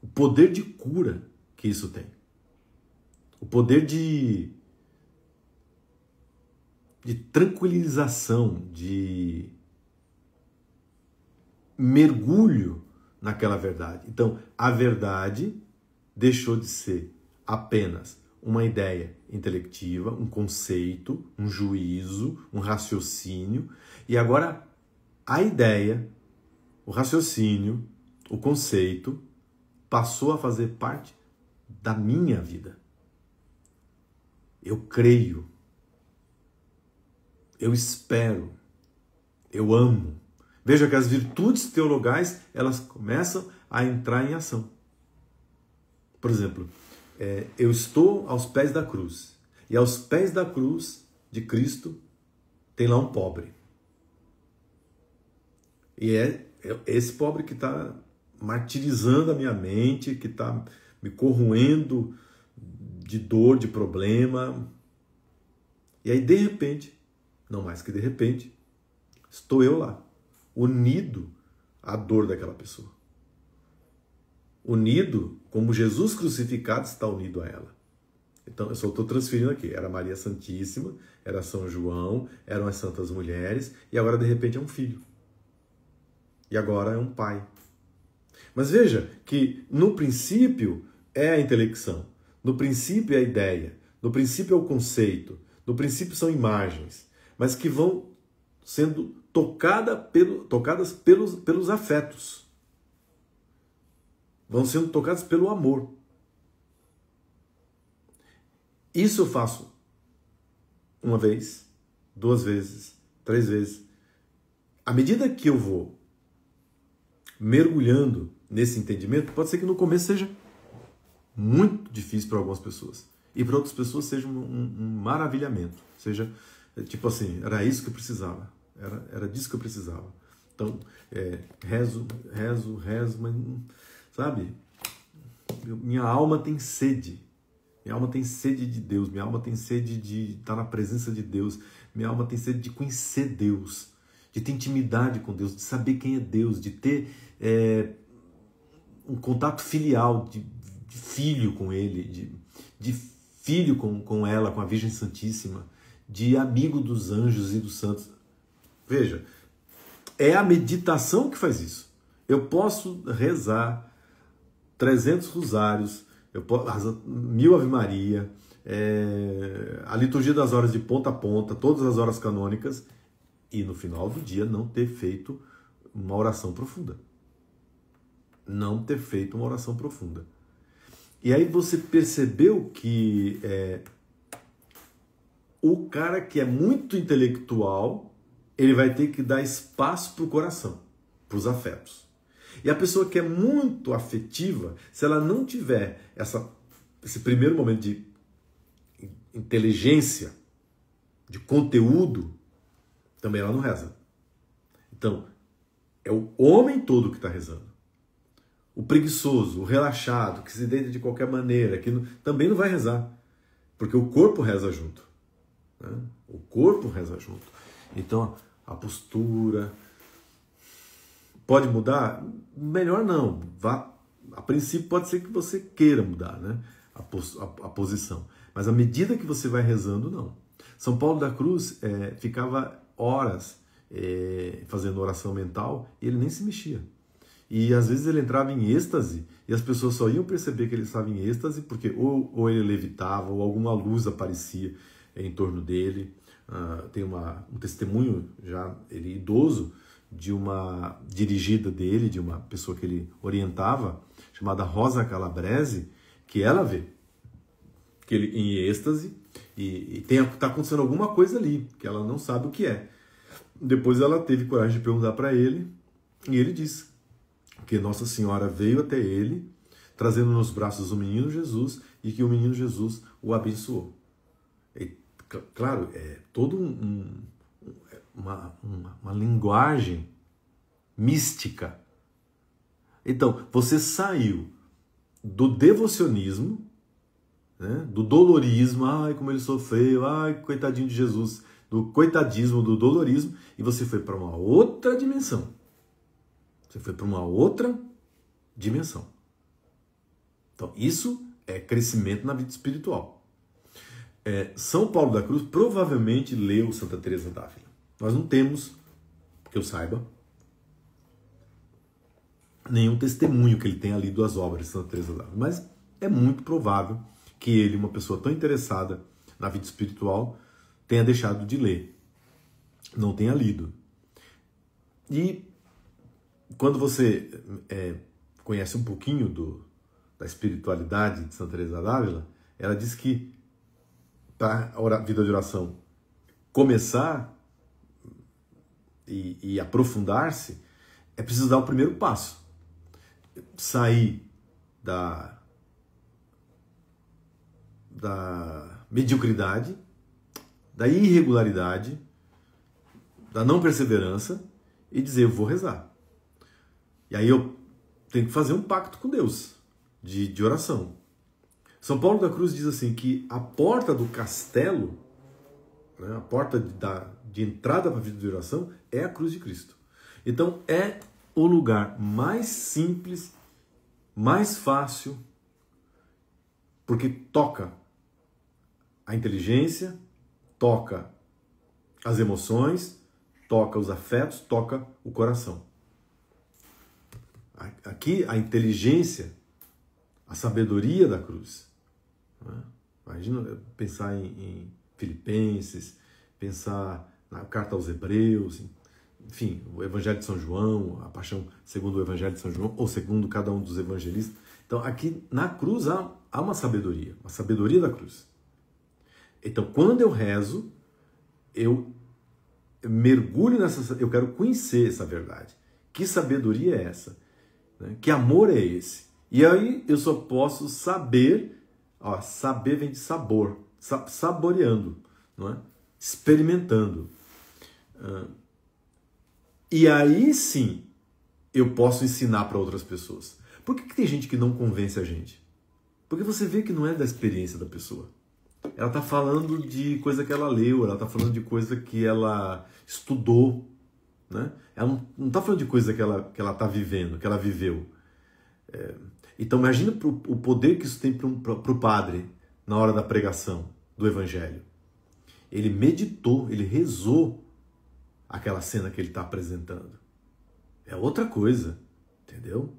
o poder de cura que isso tem. O poder de tranquilização, de mergulho naquela verdade. Então, a verdade deixou de ser apenas uma ideia intelectiva, um conceito, um juízo, um raciocínio, e agora a ideia, o raciocínio, o conceito passou a fazer parte da minha vida. Eu creio, eu espero, eu amo. Veja que as virtudes teologais, elas começam a entrar em ação. Por exemplo, eu estou aos pés da cruz. E aos pés da cruz de Cristo tem lá um pobre. E é esse pobre que está martirizando a minha mente, que está me corroendo de dor, de problema. E aí, de repente, não mais que de repente, estou eu lá, unido à dor daquela pessoa. Unido como Jesus crucificado está unido a ela. Então, eu só estou transferindo aqui. Era Maria Santíssima, era São João, eram as Santas Mulheres, e agora, de repente, é um filho. E agora é um pai. Mas veja que, no princípio, é a intelecção. No princípio é a ideia. No princípio é o conceito. No princípio são imagens. Mas que vão sendo tocadas pelos afetos. Vão sendo tocadas pelo amor. Isso eu faço uma vez, 2 vezes, 3 vezes. À medida que eu vou mergulhando nesse entendimento, pode ser que no começo seja muito difícil para algumas pessoas. E para outras pessoas seja um maravilhamento. Seja, tipo assim, era isso que eu precisava. Era disso que eu precisava. Então, rezo, mas, sabe? Minha alma tem sede. Minha alma tem sede de Deus. Minha alma tem sede de estar na presença de Deus. Minha alma tem sede de conhecer Deus. De ter intimidade com Deus. De saber quem é Deus. De ter um contato filial, de filho com Ele. De filho com ela, com a Virgem Santíssima. De amigo dos anjos e dos santos. Veja, é a meditação que faz isso. Eu posso rezar 300 rosários, eu posso, 1000 Ave Maria, a liturgia das horas de ponta a ponta, todas as horas canônicas, e no final do dia não ter feito uma oração profunda. Não ter feito uma oração profunda. E aí você percebeu que o cara que é muito intelectual, ele vai ter que dar espaço para o coração, para os afetos. E a pessoa que é muito afetiva, se ela não tiver esse primeiro momento de inteligência, de conteúdo, também ela não reza. Então, é o homem todo que está rezando. O preguiçoso, o relaxado, que se deita de qualquer maneira, também não vai rezar. Porque o corpo reza junto. Né? O corpo reza junto. Então, a postura pode mudar? Melhor não. A princípio pode ser que você queira mudar, né? a posição. Mas à medida que você vai rezando, não. São Paulo da Cruz ficava horas fazendo oração mental e ele nem se mexia. E às vezes ele entrava em êxtase e as pessoas só iam perceber que ele estava em êxtase porque ou ele levitava ou alguma luz aparecia em torno dele, tem um testemunho, já ele idoso, de uma dirigida dele, de uma pessoa que ele orientava, chamada Rosa Calabrese, que ela vê que ele em êxtase e tá acontecendo alguma coisa ali, que ela não sabe o que é. Depois ela teve coragem de perguntar para ele, e ele disse que Nossa Senhora veio até ele, trazendo nos braços o menino Jesus, e que o menino Jesus o abençoou. E, claro, é todo uma linguagem mística. Então, você saiu do devocionismo, né, do dolorismo, ai, como ele sofreu, ai, coitadinho de Jesus, do coitadismo, do dolorismo, e você foi para uma outra dimensão. Você foi para uma outra dimensão. Então, isso é crescimento na vida espiritual. São Paulo da Cruz provavelmente leu Santa Teresa d'Ávila. Nós não temos, que eu saiba, nenhum testemunho que ele tenha lido as obras de Santa Teresa d'Ávila. Mas é muito provável que ele, uma pessoa tão interessada na vida espiritual, tenha deixado de ler, não tenha lido. E quando você conhece um pouquinho da espiritualidade de Santa Teresa d'Ávila, ela diz que para a vida de oração começar e aprofundar-se, é preciso dar o primeiro passo. Sair da mediocridade, da irregularidade, da não perseverança e dizer, eu vou rezar. E aí eu tenho que fazer um pacto com Deus de oração. São Paulo da Cruz diz assim que a porta do castelo, né, a porta de entrada para a vida de oração é a cruz de Cristo. Então é o lugar mais simples, mais fácil, porque toca a inteligência, toca as emoções, toca os afetos, toca o coração. Aqui a inteligência, a sabedoria da cruz. Né? Imagina pensar em Filipenses, pensar na carta aos Hebreus, enfim, o Evangelho de São João, a paixão segundo o Evangelho de São João, ou segundo cada um dos evangelistas. Então aqui na cruz há uma sabedoria da cruz. Então quando eu rezo, eu mergulho eu quero conhecer essa verdade. Que sabedoria é essa? Né? Que amor é esse? E aí eu só posso saber, saber vem de sabor, saboreando, não é? Experimentando. E aí sim eu posso ensinar para outras pessoas. Por que tem gente que não convence a gente? Porque você vê que não é da experiência da pessoa. Ela está falando de coisa que ela leu, ela está falando de coisa que ela estudou, né? Ela não está falando de coisa que ela está vivendo, que ela viveu. Então imagina o poder que isso tem para o padre na hora da pregação do Evangelho. Ele meditou, ele rezou aquela cena que ele está apresentando. É outra coisa, entendeu?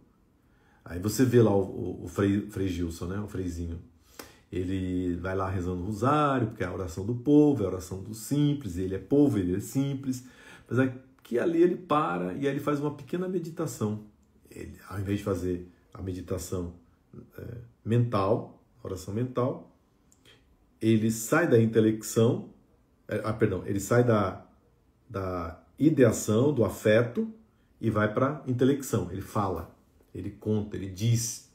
Aí você vê lá o Frei Gilson, né? O Freizinho. Ele vai lá rezando o rosário, porque é a oração do povo, é a oração do simples, ele é povo, ele é simples. Mas aqui ali ele para e aí ele faz uma pequena meditação. Ele, ao invés de fazer a meditação mental, a oração mental, ele sai da intelecção, ele sai da ideação, do afeto, e vai para a intelecção. Ele fala, ele conta, ele diz.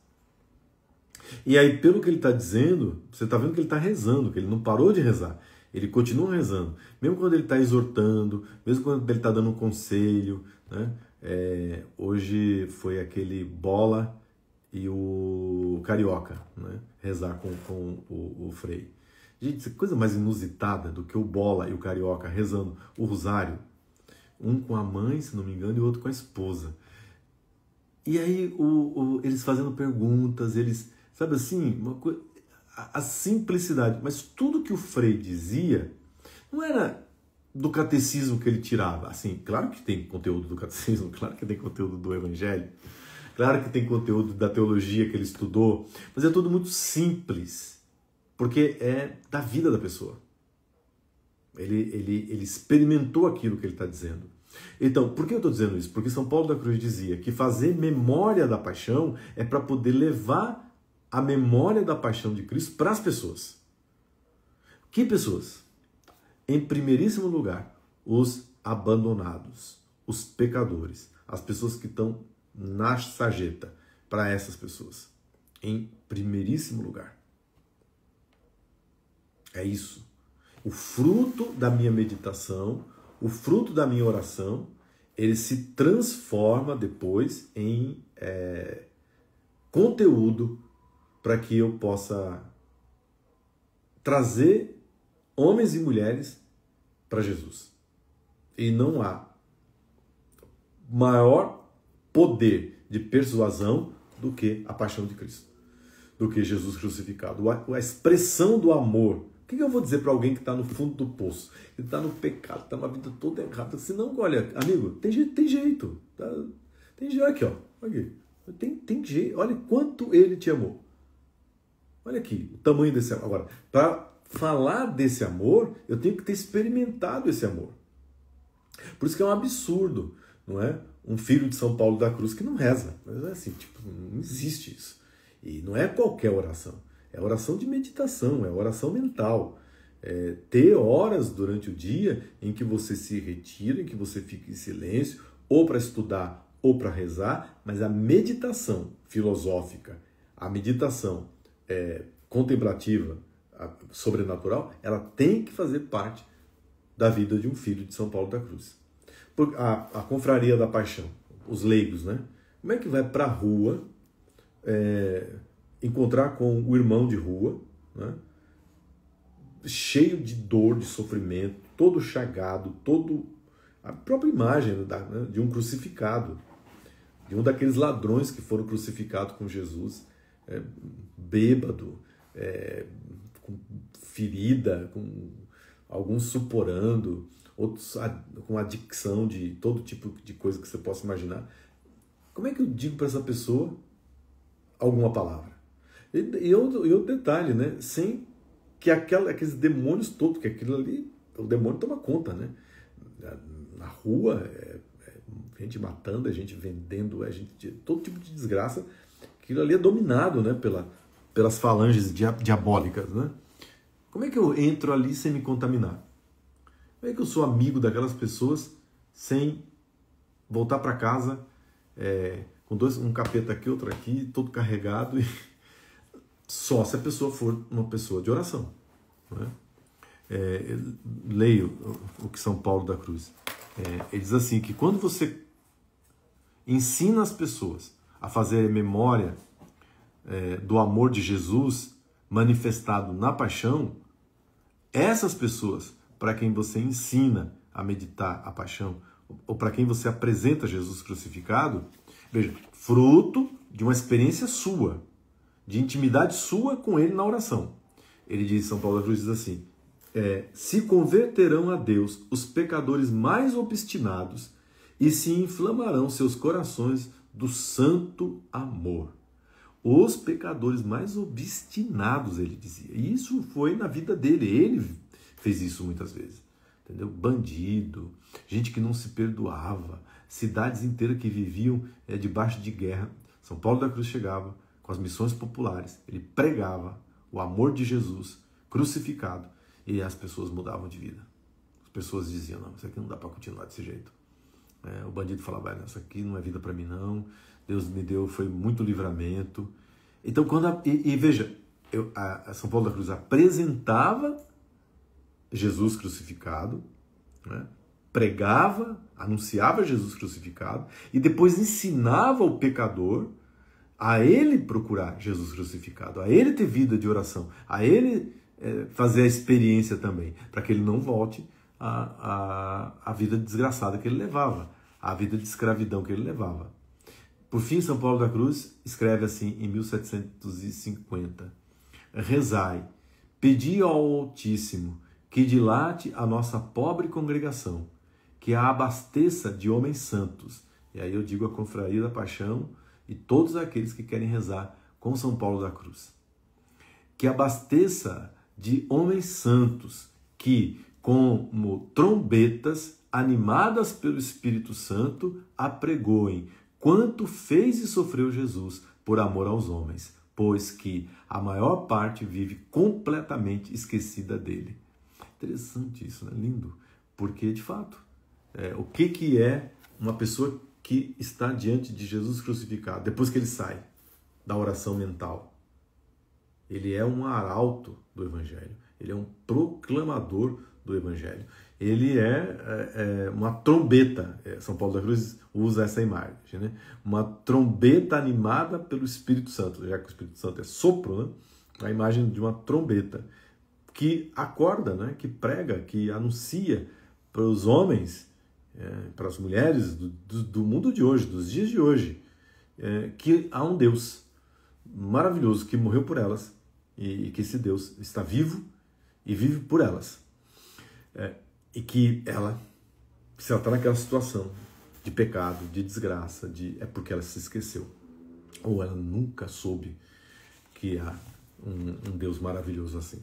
E aí, pelo que ele está dizendo, você está vendo que ele está rezando, que ele não parou de rezar. Ele continua rezando. Mesmo quando ele está exortando, mesmo quando ele está dando um conselho. Né? Hoje foi aquele Bola e o Carioca, né? Rezar com o Frei. Gente, isso é coisa mais inusitada do que o Bola e o Carioca rezando o rosário. Um com a mãe, se não me engano, e o outro com a esposa. E aí eles fazendo perguntas, eles... Sabe assim, a simplicidade. Mas tudo que o Frei dizia não era do catecismo que ele tirava. Assim, claro que tem conteúdo do catecismo, claro que tem conteúdo do Evangelho, claro que tem conteúdo da teologia que ele estudou, mas é tudo muito simples, porque é da vida da pessoa. Ele experimentou aquilo que ele está dizendo. Então, por que eu estou dizendo isso? Porque São Paulo da Cruz dizia que fazer memória da paixão é para poder levar a memória da paixão de Cristo para as pessoas. Que pessoas? Em primeiríssimo lugar, os abandonados, os pecadores, as pessoas que estão na sarjeta, para essas pessoas. Em primeiríssimo lugar. É isso. O fruto da minha meditação, o fruto da minha oração, ele se transforma depois em conteúdo para que eu possa trazer homens e mulheres para Jesus. E não há maior poder de persuasão do que a paixão de Cristo, do que Jesus crucificado. A expressão do amor. O que eu vou dizer para alguém que está no fundo do poço, que está no pecado, está numa vida toda errada? Se não, olha, amigo, tem jeito. Tá? Tem jeito aqui, ó. Aqui. Tem jeito. Olha quanto ele te amou. Olha aqui, o tamanho desse amor. Agora, para falar desse amor, eu tenho que ter experimentado esse amor. Por isso que é um absurdo, não é? Um filho de São Paulo da Cruz que não reza. Mas é assim, tipo, não existe isso. E não é qualquer oração. É oração de meditação, é oração mental. É ter horas durante o dia em que você se retira, em que você fica em silêncio, ou para estudar ou para rezar, mas a meditação filosófica, a meditação contemplativa, sobrenatural, ela tem que fazer parte da vida de um filho de São Paulo da Cruz. A confraria da paixão, os leigos, né? Como é que vai para a rua encontrar com o irmão de rua, né? Cheio de dor, de sofrimento, todo chagado, a própria imagem de um crucificado, de um daqueles ladrões que foram crucificados com Jesus, bêbado, com ferida, com alguns suporando, outros com adicção de todo tipo de coisa que você possa imaginar. Como é que eu digo para essa pessoa alguma palavra? E outro detalhe, né? Sem que aqueles demônios todos, que aquilo ali, o demônio toma conta, né? Na rua, gente matando, a gente vendendo, todo tipo de desgraça, aquilo ali é dominado, né? Pelas falanges diabólicas, né? Como é que eu entro ali sem me contaminar? Como é que eu sou amigo daquelas pessoas sem voltar para casa com um capeta aqui, outro aqui, todo carregado, só se a pessoa for uma pessoa de oração, não é? Leio o que São Paulo da Cruz. Ele diz assim, que quando você ensina as pessoas a fazer memória do amor de Jesus manifestado na paixão, essas pessoas para quem você ensina a meditar a paixão, ou para quem você apresenta Jesus crucificado, veja, fruto de uma experiência sua, de intimidade sua com ele na oração. Ele diz, São Paulo da Cruz diz assim, se converterão a Deus os pecadores mais obstinados e se inflamarão seus corações do santo amor. Os pecadores mais obstinados, ele dizia. E isso foi na vida dele. Ele fez isso muitas vezes. Entendeu? Bandido, gente que não se perdoava, cidades inteiras que viviam debaixo de guerra. São Paulo da Cruz chegava com as missões populares. Ele pregava o amor de Jesus crucificado e as pessoas mudavam de vida. As pessoas diziam, não, isso aqui não dá para continuar desse jeito. O bandido falava, isso aqui não é vida para mim não. Deus me deu, foi muito livramento. Então, veja, São Paulo da Cruz apresentava Jesus crucificado, né? Pregava, anunciava Jesus crucificado e depois ensinava o pecador a ele procurar Jesus crucificado, a ele ter vida de oração, a ele fazer a experiência também, para que ele não volte à vida desgraçada que ele levava, à vida de escravidão que ele levava. Por fim, São Paulo da Cruz escreve assim em 1750, rezai, pedi ao Altíssimo que dilate a nossa pobre congregação, que a abasteça de homens santos. E aí eu digo a Confraria da Paixão e todos aqueles que querem rezar com São Paulo da Cruz. Que abasteça de homens santos que, como trombetas animadas pelo Espírito Santo, apregoem quanto fez e sofreu Jesus por amor aos homens, pois que a maior parte vive completamente esquecida dele. Interessante isso, né? Lindo. Porque, de fato, o que é uma pessoa que está diante de Jesus crucificado, depois que ele sai da oração mental? Ele é um arauto do Evangelho, ele é um proclamador do Evangelho, ele é uma trombeta. São Paulo da Cruz usa essa imagem, né? Uma trombeta animada pelo Espírito Santo, já que o Espírito Santo é sopro, né? A imagem de uma trombeta que acorda, né? Que prega, que anuncia para os homens, para as mulheres do mundo de hoje, dos dias de hoje, que há um Deus maravilhoso que morreu por elas e que esse Deus está vivo e vive por elas. E que ela, se ela está naquela situação de pecado, de desgraça, é porque ela se esqueceu. Ou ela nunca soube que há um Deus maravilhoso assim.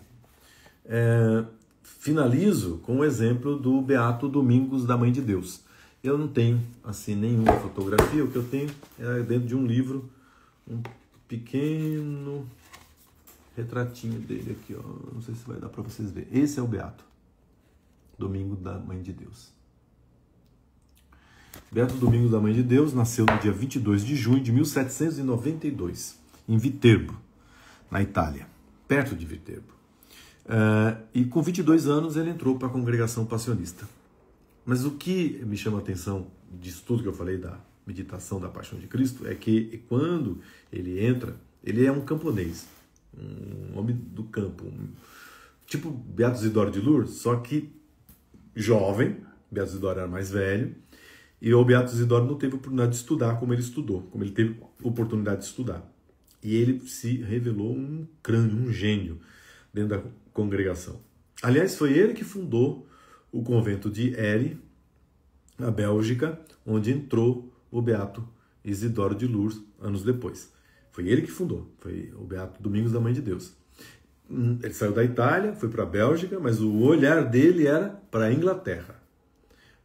Finalizo com o exemplo do Beato Domingos da Mãe de Deus. Eu não tenho assim nenhuma fotografia, o que eu tenho é dentro de um livro, um pequeno retratinho dele aqui, ó. Não sei se vai dar para vocês verem. Esse é o Beato Domingos da Mãe de Deus. Beato Domingos da Mãe de Deus nasceu no dia 22 de junho de 1792, em Viterbo, na Itália, perto de Viterbo. E com 22 anos ele entrou para a congregação passionista. Mas o que me chama a atenção disso tudo que eu falei da meditação da Paixão de Cristo é que quando ele entra, ele é um camponês, um homem do campo, tipo Beato Isidoro de Lourdes, só que jovem. Beato Isidoro era mais velho, e o Beato Isidoro não teve oportunidade de estudar como ele estudou, como ele teve oportunidade de estudar. E ele se revelou um crânio, um gênio dentro da congregação. Aliás, foi ele que fundou o convento de Eri, na Bélgica, onde entrou o Beato Isidoro de Lourdes anos depois. Foi ele que fundou, foi o Beato Domingos da Mãe de Deus. Ele saiu da Itália, foi para a Bélgica, mas o olhar dele era para a Inglaterra,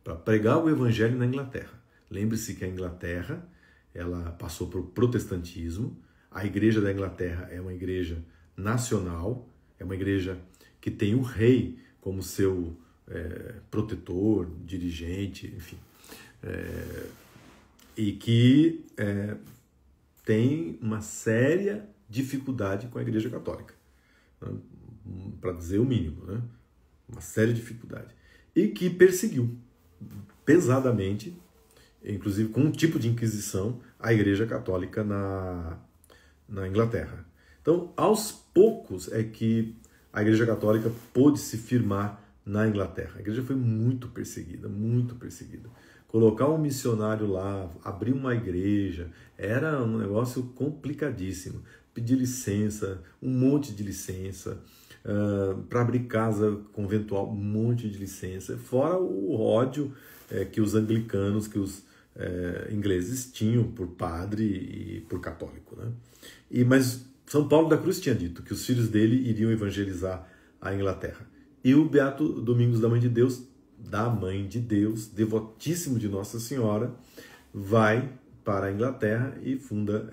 para pregar o Evangelho na Inglaterra. Lembre-se que a Inglaterra, ela passou por protestantismo. A igreja da Inglaterra é uma igreja nacional, é uma igreja que tem o rei como seu protetor, dirigente, enfim. E que tem uma séria dificuldade com a Igreja Católica, né? Para dizer o mínimo, né? Uma séria dificuldade. E que perseguiu pesadamente, inclusive com um tipo de inquisição, a Igreja Católica na Inglaterra. Então, aos poucos é que a Igreja Católica pôde se firmar na Inglaterra. A igreja foi muito perseguida, muito perseguida. Colocar um missionário lá, abrir uma igreja, era um negócio complicadíssimo. Pedir licença, um monte de licença, para abrir casa conventual, um monte de licença. Fora o ódio que os anglicanos, que os ingleses tinham por padre e por católico, né? Mas São Paulo da Cruz tinha dito que os filhos dele iriam evangelizar a Inglaterra. E o Beato Domingos da Mãe de Deus, devotíssimo de Nossa Senhora, vai para a Inglaterra e funda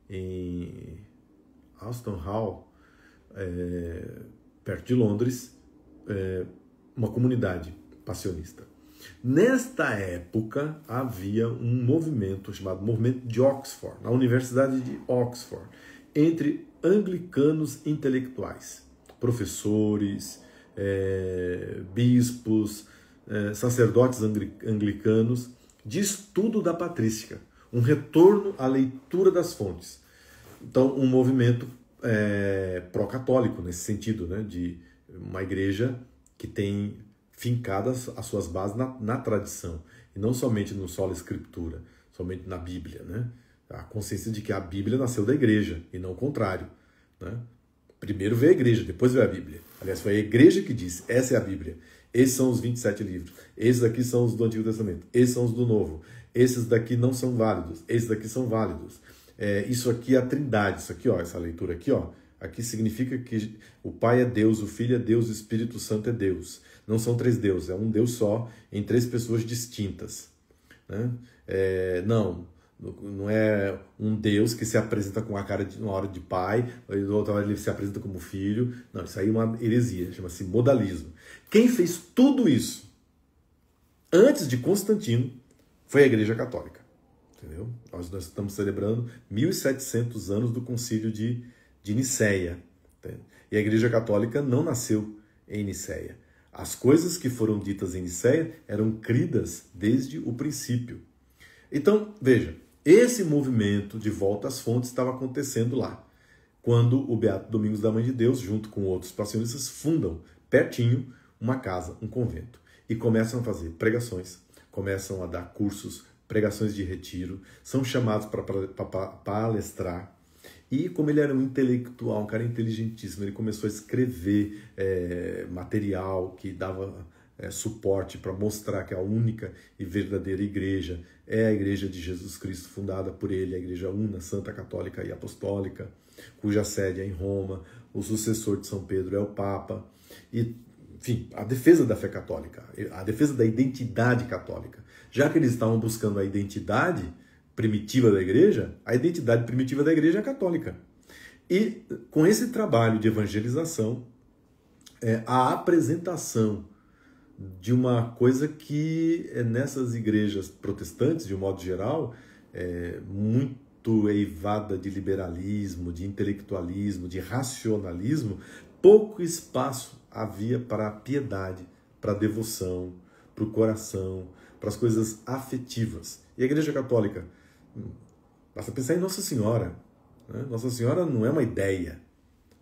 em Aston Hall, perto de Londres, uma comunidade passionista. Nesta época havia um movimento chamado Movimento de Oxford, na Universidade de Oxford, entre anglicanos intelectuais, professores, bispos, sacerdotes anglicanos, de estudo da patrística, um retorno à leitura das fontes. Então, um movimento pró-católico nesse sentido, né, de uma igreja que tem fincadas as suas bases na tradição, e não somente no sola escritura, somente na Bíblia, né? A consciência de que a Bíblia nasceu da igreja, e não o contrário, né? Primeiro veio a igreja, depois veio a Bíblia. Aliás, foi a igreja que disse, essa é a Bíblia. Esses são os 27 livros. Esses daqui são os do Antigo Testamento. Esses são os do Novo. Esses daqui não são válidos. Esses daqui são válidos. Isso aqui é a Trindade. Isso aqui, ó, essa leitura aqui, ó, Aqui significa que o Pai é Deus, o Filho é Deus, o Espírito Santo é Deus. Não são três deuses, é um Deus só, em três pessoas distintas. Né? Não é um Deus que se apresenta com a cara de uma hora de pai, e na outra hora ele se apresenta como filho. Não, isso aí é uma heresia, chama-se modalismo. Quem fez tudo isso antes de Constantino foi a Igreja Católica. Entendeu? Nós estamos celebrando 1700 anos do Concílio de Nicéia. Entendeu? E a Igreja Católica não nasceu em Nicéia. As coisas que foram ditas em Nicéia eram cridas desde o princípio. Então, veja, esse movimento de volta às fontes estava acontecendo lá, quando o Beato Domingos da Mãe de Deus, junto com outros passionistas, fundam, pertinho, uma casa, um convento, e começam a fazer pregações, começam a dar cursos, pregações de retiro, são chamados para palestrar. E como ele era um intelectual, um cara inteligentíssimo, ele começou a escrever material que dava suporte para mostrar que a única e verdadeira igreja é a Igreja de Jesus Cristo, fundada por ele, a Igreja Una, Santa, Católica e Apostólica, cuja sede é em Roma, o sucessor de São Pedro é o Papa, e, enfim, a defesa da fé católica, a defesa da identidade católica. Já que eles estavam buscando a identidade primitiva da igreja, a identidade primitiva da igreja é católica. E com esse trabalho de evangelização, a apresentação de uma coisa que nessas igrejas protestantes, de um modo geral, muito eivada de liberalismo, de intelectualismo, de racionalismo, pouco espaço havia para a piedade, para a devoção, para o coração, para as coisas afetivas. E a Igreja Católica, basta pensar em Nossa Senhora. Né? Nossa Senhora não é uma ideia,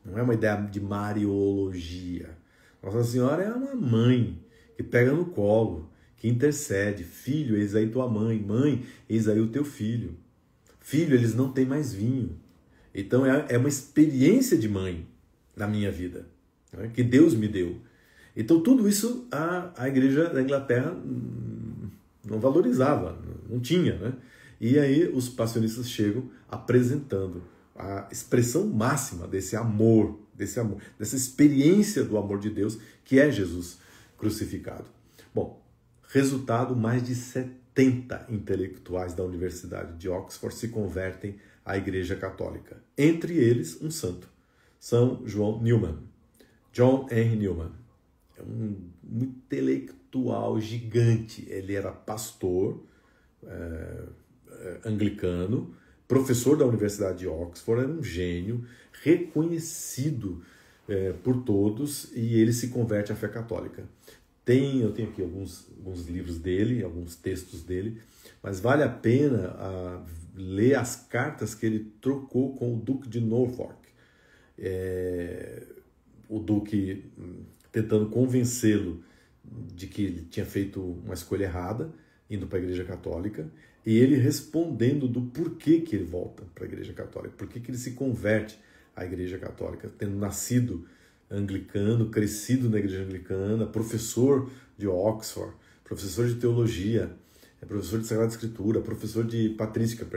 não é uma ideia de mariologia. Nossa Senhora é uma mãe que pega no colo, que intercede. Filho, eis aí tua mãe. Mãe, eis aí o teu filho. Filho, eles não têm mais vinho. Então é uma experiência de mãe na minha vida, né? Que Deus me deu. Então tudo isso a Igreja da Inglaterra não valorizava, não tinha, né? E aí os passionistas chegam apresentando a expressão máxima desse amor, dessa experiência do amor de Deus, que é Jesus crucificado. Bom, resultado, mais de 70 intelectuais da Universidade de Oxford se convertem à Igreja Católica. Entre eles, um santo, São João Newman, John Henry Newman. É um intelectual gigante. Ele era pastor anglicano, professor da Universidade de Oxford, era um gênio, reconhecido por todos, e ele se converte à fé católica. Eu tenho aqui alguns livros dele, alguns textos dele, mas vale a pena ler as cartas que ele trocou com o Duque de Norfolk. O Duque tentando convencê-lo de que ele tinha feito uma escolha errada, indo para a Igreja Católica, e ele respondendo do porquê que ele volta para a Igreja Católica, porquê que ele se converte à Igreja Católica, tendo nascido anglicano, crescido na Igreja Anglicana, professor de Oxford, professor de teologia, professor de Sagrada Escritura, professor de patrística,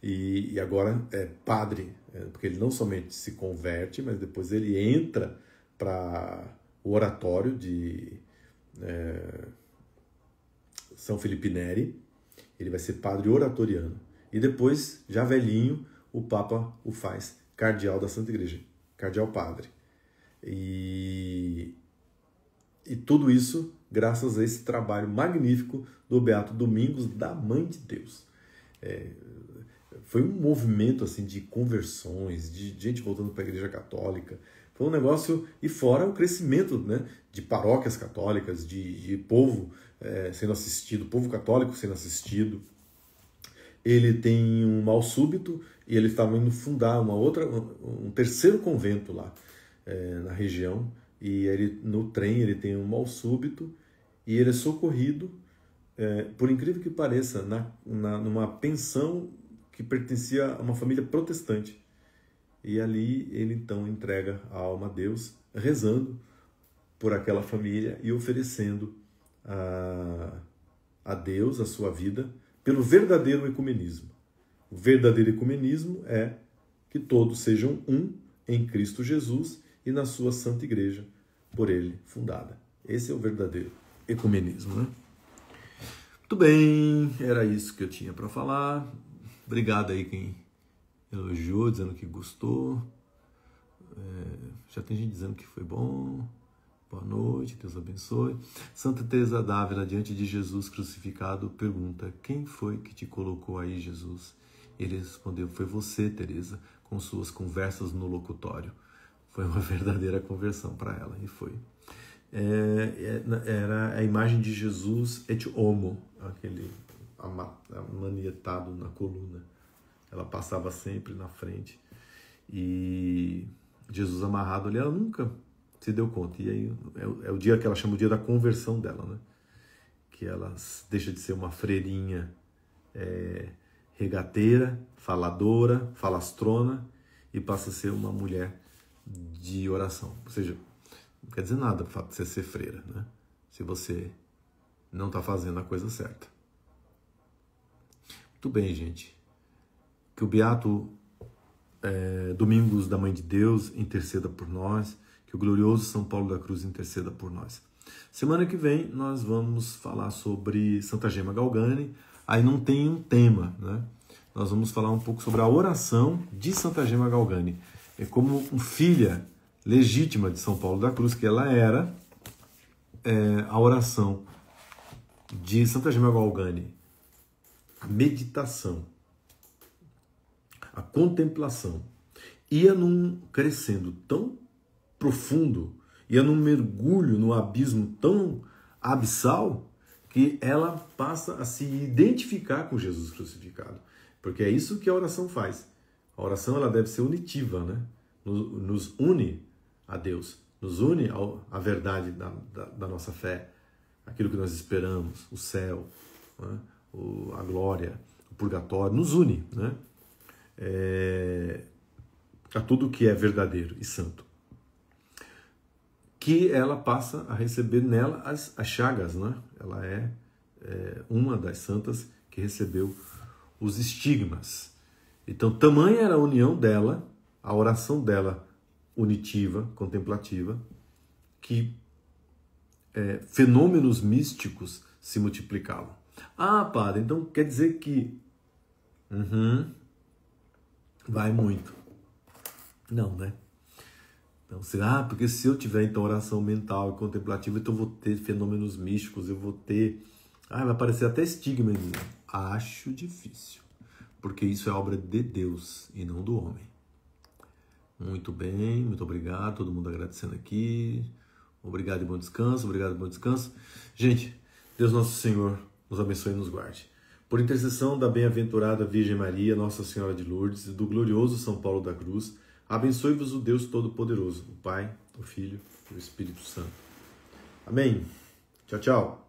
e agora é padre, porque ele não somente se converte, mas depois ele entra para o oratório de São Felipe Neri. Ele vai ser padre oratoriano. E depois, já velhinho, o Papa o faz cardeal da Santa Igreja, cardeal padre. E tudo isso graças a esse trabalho magnífico do Beato Domingos da Mãe de Deus. Foi um movimento assim de conversões, de gente voltando para a Igreja Católica. Foi um negócio, e fora o crescimento, né, de paróquias católicas, de povo sendo assistido, povo católico sendo assistido. Ele tem um mal súbito e ele estava indo fundar um terceiro convento lá na região. E ele, no trem ele tem um mal súbito e ele é socorrido, por incrível que pareça, numa pensão que pertencia a uma família protestante. E ali ele então entrega a alma a Deus, rezando por aquela família e oferecendo a Deus a sua vida pelo verdadeiro ecumenismo. O verdadeiro ecumenismo é que todos sejam um em Cristo Jesus e na sua santa igreja, por ele fundada. Esse é o verdadeiro ecumenismo, né? Muito bem, era isso que eu tinha para falar. Obrigado aí quem elogiou, dizendo que gostou. Já tem gente dizendo que foi bom. Boa noite, Deus abençoe. Santa Teresa d'Ávila, diante de Jesus crucificado, pergunta: quem foi que te colocou aí, Jesus? Ele respondeu: foi você, Teresa, com suas conversas no locutório. Foi uma verdadeira conversão para ela, e foi. Era a imagem de Jesus et homo, aquele manietado na coluna. Ela passava sempre na frente. E Jesus amarrado ali, ela nunca se deu conta. E aí é o dia que ela chama o dia da conversão dela, né? Que ela deixa de ser uma freirinha regateira, faladora, falastrona, e passa a ser uma mulher de oração. Ou seja, não quer dizer nada o fato de você ser freira, né? Se você não está fazendo a coisa certa. Muito bem, gente. Que o Beato Domingos da Mãe de Deus interceda por nós. Que o glorioso São Paulo da Cruz interceda por nós. Semana que vem nós vamos falar sobre Santa Gema Galgani. Aí não tem um tema, né? Nós vamos falar um pouco sobre a oração de Santa Gema Galgani. É como filha legítima de São Paulo da Cruz, que ela era, a oração de Santa Gema Galgani, a meditação, a contemplação, ia num crescendo tão profundo, ia num mergulho no abismo tão abissal, que ela passa a se identificar com Jesus crucificado. Porque é isso que a oração faz. A oração ela deve ser unitiva, né? Nos une a Deus, nos une à verdade da nossa fé, aquilo que nós esperamos, o céu, né? A glória, o purgatório, nos une, né? A tudo que é verdadeiro e santo. Que ela passa a receber nela as chagas, né? Ela é uma das santas que recebeu os estigmas. Então, tamanha era a união dela, a oração dela unitiva, contemplativa, que fenômenos místicos se multiplicavam. Ah, padre, então quer dizer que vai muito. Não, né? Então, porque se eu tiver então oração mental e contemplativa, então eu vou ter fenômenos místicos, eu vou ter... vai aparecer até estigma em mim. Acho difícil, porque isso é obra de Deus e não do homem. Muito bem, muito obrigado, todo mundo agradecendo aqui. Obrigado e bom descanso, obrigado e bom descanso. Gente, Deus Nosso Senhor nos abençoe e nos guarde. Por intercessão da bem-aventurada Virgem Maria, Nossa Senhora de Lourdes e do glorioso São Paulo da Cruz, abençoe-vos o Deus Todo-Poderoso, o Pai, o Filho e o Espírito Santo. Amém. Tchau, tchau.